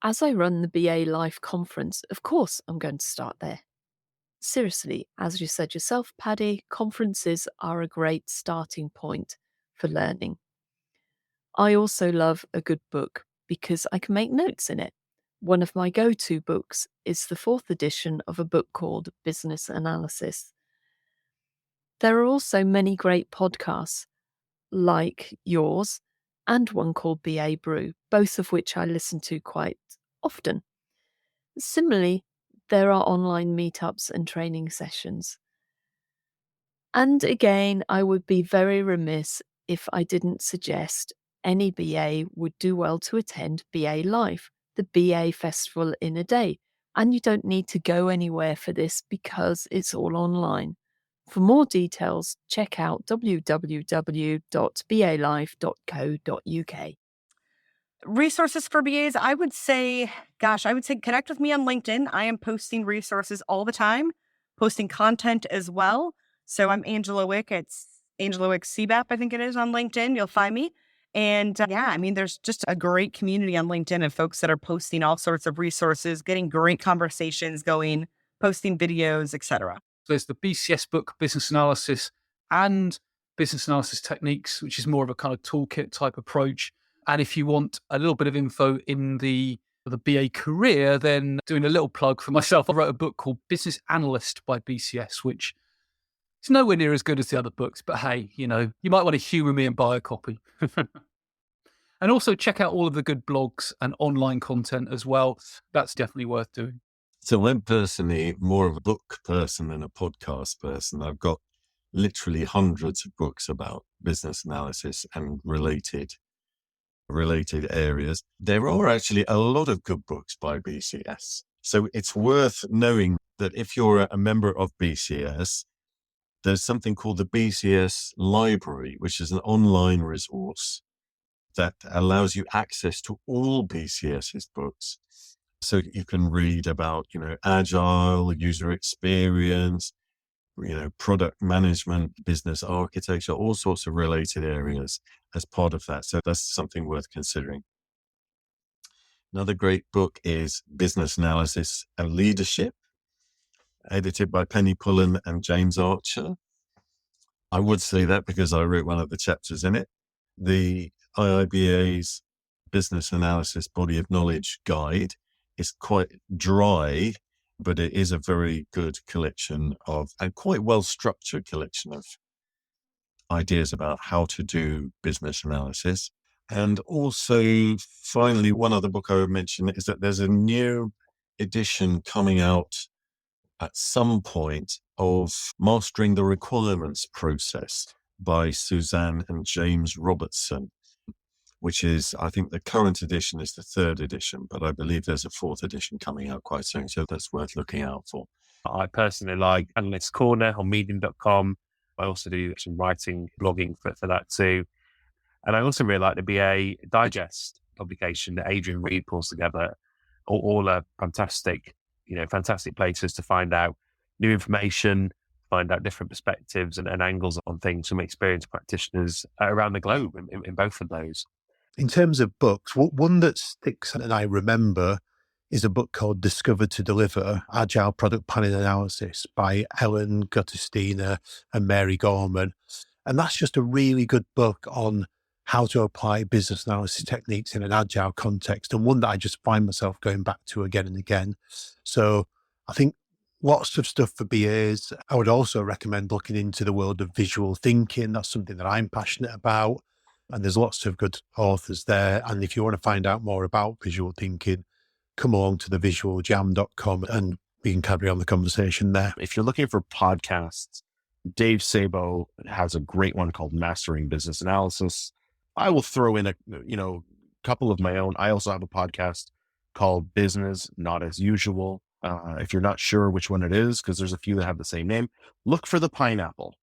as I run the BA Life conference, of course I'm going to start there. Seriously, as you said yourself, Paddy, conferences are a great starting point for learning. I also love a good book because I can make notes in it. One of my go-to books is the 4th edition of a book called Business Analysis. There are also many great podcasts like yours and one called BA Brew, both of which I listen to quite often. Similarly, there are online meetups and training sessions. And again, I would be very remiss if I didn't suggest any BA would do well to attend BA Live, the BA festival in a day. And you don't need to go anywhere for this because it's all online. For more details, check out www.balive.co.uk. Resources for BAs, I would say connect with me on LinkedIn. I am posting resources all the time, posting content as well. So I'm Angela Wick. It's Angela Wick CBAP, I think it is, on LinkedIn. You'll find me. And there's just a great community on LinkedIn of folks that are posting all sorts of resources, getting great conversations going, posting videos, etc. There's the BCS book, Business Analysis, and Business Analysis Techniques, which is more of a kind of toolkit type approach. And if you want a little bit of info in the BA career, then doing a little plug for myself, I wrote a book called Business Analyst by BCS, which is nowhere near as good as the other books. But hey, you might want to humour me and buy a copy. And also check out all of the good blogs and online content as well. That's definitely worth doing. So I'm personally more of a book person than a podcast person. I've got literally hundreds of books about business analysis and related areas. There are actually a lot of good books by BCS. So it's worth knowing that if you're a member of BCS, there's something called the BCS Library, which is an online resource that allows you access to all BCS's books. So you can read about, agile, user experience, product management, business architecture, all sorts of related areas as part of that. So that's something worth considering. Another great book is Business Analysis and Leadership, edited by Penny Pullen and James Archer. I would say that because I wrote one of the chapters in it. The IIBA's Business Analysis Body of Knowledge Guide is quite dry, but it is a very good collection and quite well-structured collection of ideas about how to do business analysis. And also, finally, one other book I would mention is that there's a new edition coming out at some point of Mastering the Requirements Process by Suzanne and James Robertson, which is, I think the current edition is the 3rd edition, but I believe there's a 4th edition coming out quite soon. So that's worth looking out for. I personally like Analysts Corner on medium.com. I also do some writing, blogging for that too. And I also really like the BA Digest publication that Adrian Reed pulls together. All are fantastic places to find out new information, find out different perspectives and angles on things from experienced practitioners around the globe in both of those. In terms of books, one that sticks and I remember is a book called Discover to Deliver, Agile Product Planning Analysis by Ellen Gutesteiner and Mary Gorman. And that's just a really good book on how to apply business analysis techniques in an agile context, and one that I just find myself going back to again and again. So I think lots of stuff for BAs. I would also recommend looking into the world of visual thinking. That's something that I'm passionate about. And there's lots of good authors there. And if you want to find out more about visual thinking, come along to the visualjam.com and we can carry on the conversation there. If you're looking for podcasts, Dave Sabo has a great one called Mastering Business Analysis. I will throw in a couple of my own. I also have a podcast called Business Not As Usual. If you're not sure which one it is, because there's a few that have the same name, look for the pineapple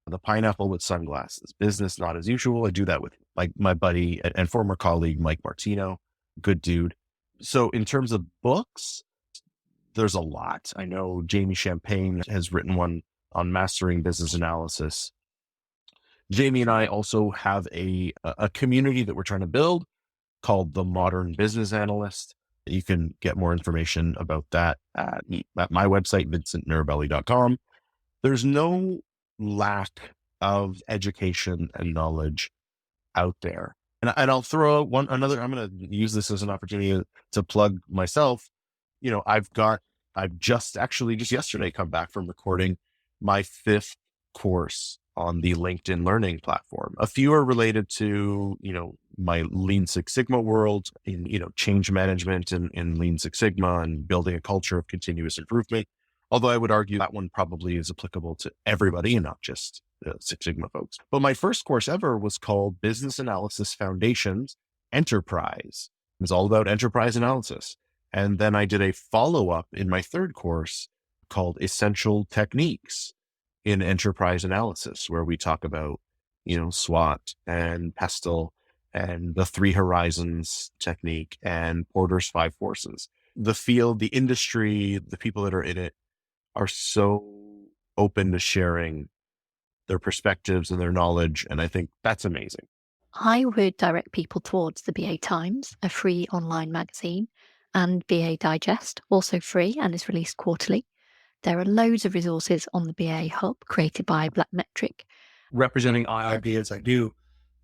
with sunglasses. Business Not As Usual. I do that with my buddy and former colleague, Mike Martino. Good dude. So in terms of books, there's a lot. I know Jamie Champagne has written one on mastering business analysis. Jamie and I also have a community that we're trying to build called the Modern Business Analyst. You can get more information about that at my website, vincentnerabelli.com. There's no lack of education and knowledge out there. And I'll throw another, I'm going to use this as an opportunity to plug myself. I've just yesterday come back from recording my 5th course on the LinkedIn Learning platform. A few are related to, my Lean Six Sigma world, in, change management in Lean Six Sigma and building a culture of continuous improvement. Although I would argue that one probably is applicable to everybody and not just Six Sigma folks. But my first course ever was called Business Analysis Foundations Enterprise. It was all about enterprise analysis. And then I did a follow-up in my 3rd course called Essential Techniques in Enterprise Analysis, where we talk about, SWOT and PESTLE and the 3 Horizons technique and Porter's 5 Forces. The field, the industry, the people that are in it are so open to sharing their perspectives and their knowledge. And I think that's amazing. I would direct people towards the BA Times, a free online magazine, and BA Digest, also free and is released quarterly. There are loads of resources on the BA Hub created by Blackmetric. Representing IIB as I do,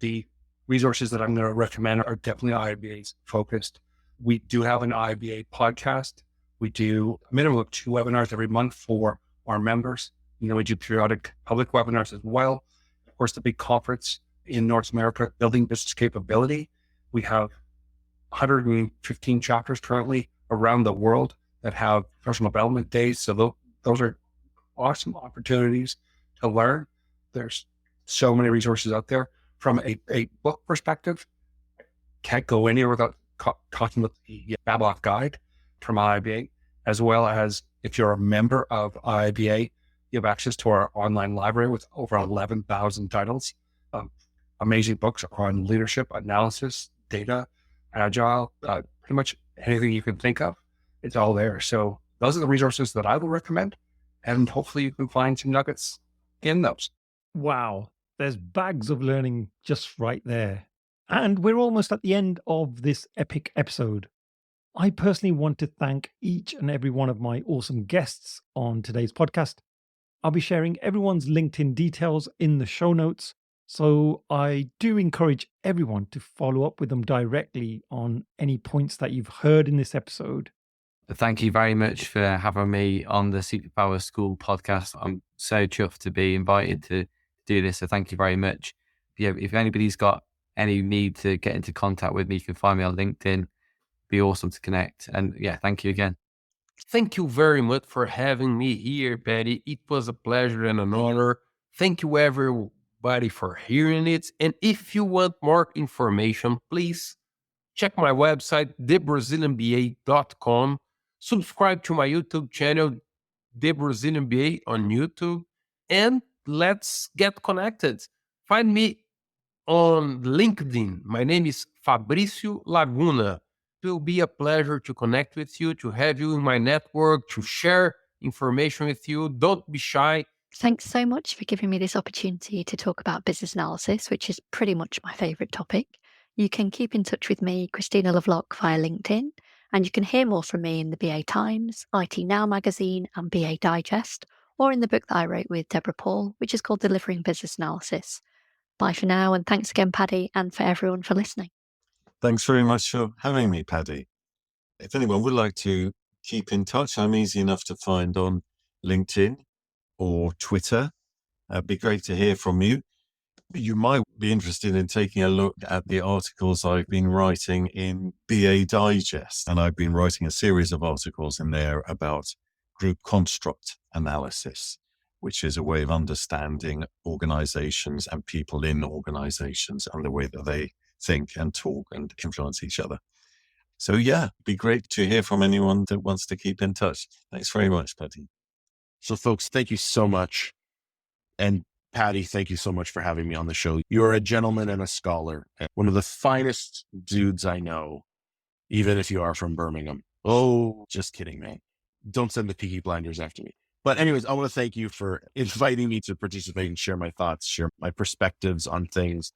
the resources that I'm going to recommend are definitely IIBA focused. We do have an IIBA podcast. We do a minimum of 2 webinars every month for our members. We do periodic public webinars as well. Of course, the big conference in North America, Building Business Capability. We have 115 chapters currently around the world that have professional development days. So those are awesome opportunities to learn. There's so many resources out there. From a book perspective, can't go anywhere without talking with the Bablock Guide from IIBA, as well as if you're a member of IIBA, you have access to our online library with over 11,000 titles of amazing books on leadership, analysis, data, agile, pretty much anything you can think of. It's all there. So those are the resources that I will recommend. And hopefully you can find some nuggets in those. Wow, there's bags of learning just right there. And we're almost at the end of this epic episode. I personally want to thank each and every one of my awesome guests on today's podcast. I'll be sharing everyone's LinkedIn details in the show notes, so I do encourage everyone to follow up with them directly on any points that you've heard in this episode. Thank you very much for having me on the Superpower School podcast. I'm so chuffed to be invited to do this, so thank you very much. If anybody's got any need to get into contact with me, you can find me on LinkedIn. Be awesome to connect. And thank you again. Thank you very much for having me here, Paddy. It was a pleasure and an honor. Thank you, everybody, for hearing it. And if you want more information, please check my website, thebrazilianba.com. Subscribe to my YouTube channel, The Brazilian BA on YouTube. And let's get connected. Find me on LinkedIn. My name is Fabrício Laguna. It will be a pleasure to connect with you, to have you in my network, to share information with you. Don't be shy. Thanks so much for giving me this opportunity to talk about business analysis, which is pretty much my favourite topic. You can keep in touch with me, Christina Lovelock, via LinkedIn, and you can hear more from me in the BA Times, IT Now magazine, and BA Digest, or in the book that I wrote with Deborah Paul, which is called Delivering Business Analysis. Bye for now, and thanks again, Paddy, and for everyone for listening. Thanks very much for having me, Paddy. If anyone would like to keep in touch, I'm easy enough to find on LinkedIn or Twitter. It'd be great to hear from you. You might be interested in taking a look at the articles I've been writing in BA Digest. And I've been writing a series of articles in there about group construct analysis, which is a way of understanding organizations and people in organizations and the way that they think and talk and influence each other. So it'd be great to hear from anyone that wants to keep in touch. Thanks very much, Paddy. So folks, thank you so much. And Paddy, thank you so much for having me on the show. You're a gentleman and a scholar, and one of the finest dudes I know, even if you are from Birmingham. Oh, just kidding, man. Don't send the Peaky Blinders after me. But anyways, I want to thank you for inviting me to participate and share my thoughts, share my perspectives on things.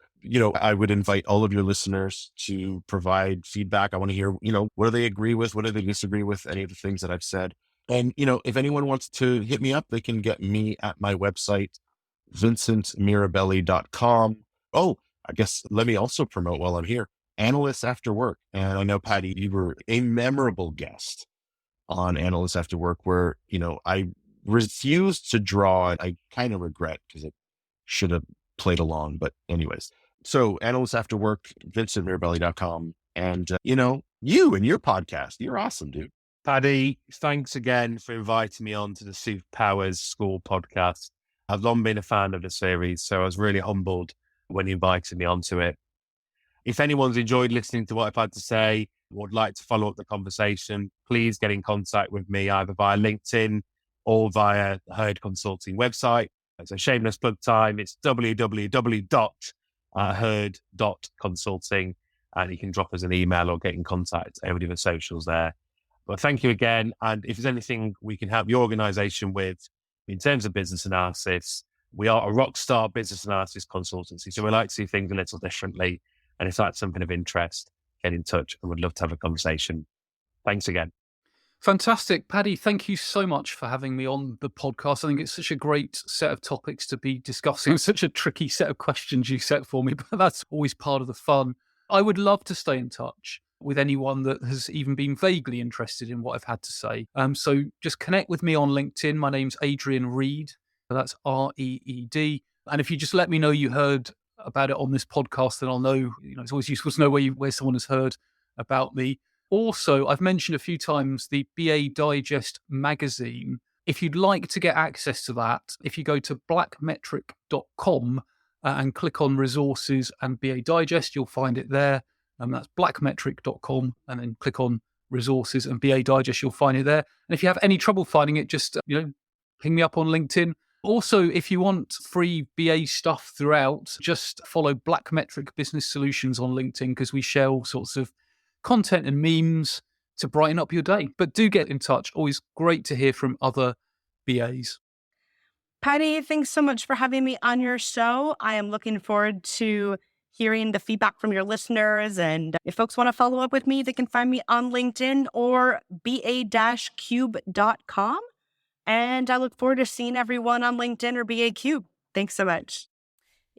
I would invite all of your listeners to provide feedback. I want to hear, what do they agree with? What do they disagree with? Any of the things that I've said. And, if anyone wants to hit me up, they can get me at my website, vincentmirabelli.com. Oh, I guess let me also promote while I'm here, Analysts After Work. And I know, Paddy, you were a memorable guest on Analysts After Work where, I refused to draw. I kind of regret because it should have played along. But anyways, so Analysts After Work, vincentmirabelli.com. And, you and your podcast, you're awesome, dude. Paddy, thanks again for inviting me on to the Superpowers School podcast. I've long been a fan of the series, so I was really humbled when you invited me onto it. If anyone's enjoyed listening to what I've had to say, would like to follow up the conversation, please get in contact with me either via LinkedIn or via the Herd Consulting website. It's a shameless plug time. It's www.herd.consulting, and you can drop us an email or get in contact over the socials there. But thank you again. And if there's anything we can help your organization with in terms of business analysis, We are a rockstar business analysis consultancy, so we like to see things a little differently. And if that's something of interest, get in touch and would love to have a conversation. Thanks again. Fantastic. Paddy, thank you so much for having me on the podcast. I think it's such a great set of topics to be discussing. It's such a tricky set of questions you set for me, but that's always part of the fun. I would love to stay in touch with anyone that has even been vaguely interested in what I've had to say. So just connect with me on LinkedIn. My name's Adrian Reed. That's Reed. And if you just let me know you heard about it on this podcast, then I'll know, it's always useful to know where someone has heard about me. Also, I've mentioned a few times the BA Digest magazine. If you'd like to get access to that, if you go to blackmetric.com and click on resources and BA Digest, you'll find it there. That's blackmetric.com and then click on resources and BA Digest, you'll find it there. And if you have any trouble finding it, just, ping me up on LinkedIn. Also, if you want free BA stuff throughout, just follow Blackmetric Business Solutions on LinkedIn because we share all sorts of content and memes to brighten up your day. But do get in touch. Always great to hear from other BAs. Paddy, thanks so much for having me on your show. I am looking forward to hearing the feedback from your listeners. And if folks want to follow up with me, they can find me on LinkedIn or ba-cube.com. And I look forward to seeing everyone on LinkedIn or BA Cube. Thanks so much.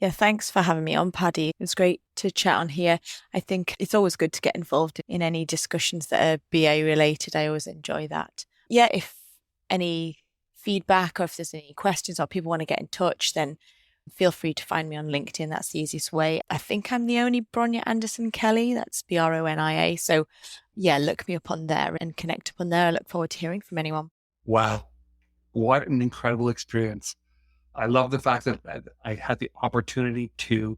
Yeah, thanks for having me on, Paddy. It was great to chat on here. I think it's always good to get involved in any discussions that are BA related. I always enjoy that. Yeah, if any feedback or if there's any questions or people want to get in touch, then feel free to find me on LinkedIn. That's the easiest way. I think I'm the only Bronya Anderson Kelly. That's Bronia. So yeah, look me up on there and connect up on there. I look forward to hearing from anyone. Wow. What an incredible experience. I love the fact that I had the opportunity to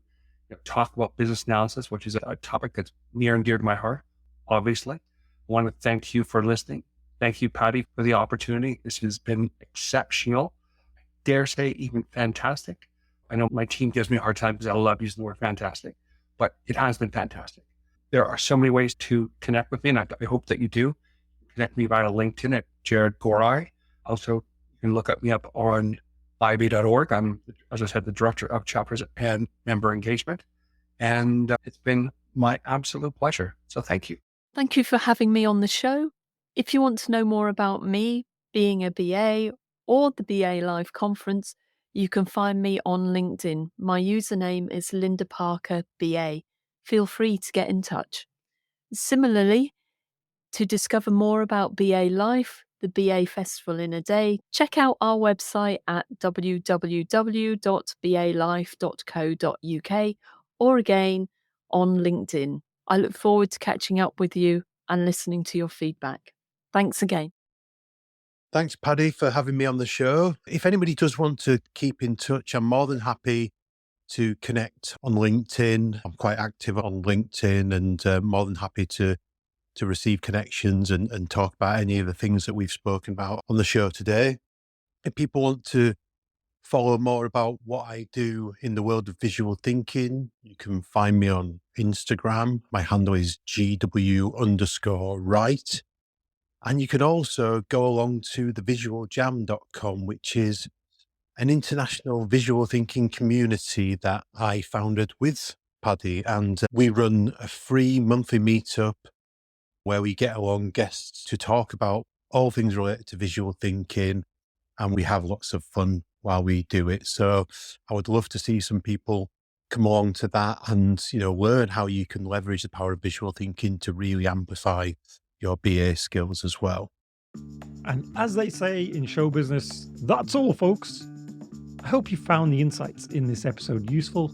talk about business analysis, which is a topic that's near and dear to my heart, obviously. I want to thank you for listening. Thank you, Paddy, for the opportunity. This has been exceptional. I dare say even fantastic. I know my team gives me a hard time because I love using the word fantastic, but it has been fantastic. There are so many ways to connect with me, and I hope that you do. Connect me via LinkedIn at Jared Gorai. Also, you can look me up on IB.org. I'm, as I said, the Director of Chapters and Member Engagement. And it's been my absolute pleasure. So thank you. Thank you for having me on the show. If you want to know more about me, being a BA, or the BA Live Conference, you can find me on LinkedIn. My username is Linda Parker BA. Feel free to get in touch. Similarly, to discover more about BA Life, the BA Festival in a Day, check out our website at www.balife.co.uk or again on LinkedIn. I look forward to catching up with you and listening to your feedback. Thanks again. Thanks, Paddy, for having me on the show. If anybody does want to keep in touch, I'm more than happy to connect on LinkedIn. I'm quite active on LinkedIn and more than happy to receive connections and talk about any of the things that we've spoken about on the show today. If people want to follow more about what I do in the world of visual thinking, you can find me on Instagram. My handle is GW_right. And you can also go along to thevisualjam.com, which is an international visual thinking community that I founded with Paddy. And we run a free monthly meetup where we get along guests to talk about all things related to visual thinking. And we have lots of fun while we do it. So I would love to see some people come along to that and, learn how you can leverage the power of visual thinking to really amplify your BA skills as well. And as they say in show business, that's all, folks. I hope you found the insights in this episode useful.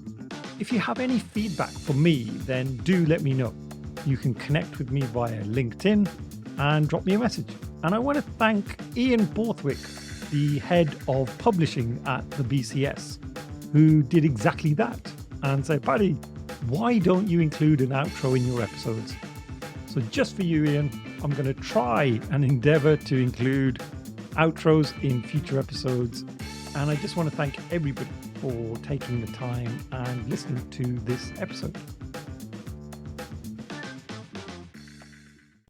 If you have any feedback for me, then do let me know. You can connect with me via LinkedIn and drop me a message. And I want to thank Ian Borthwick, the head of publishing at the BCS, who did exactly that and said, Paddy, why don't you include an outro in your episodes? So just for you, Ian, I'm going to try and endeavor to include outros in future episodes. And I just want to thank everybody for taking the time and listening to this episode.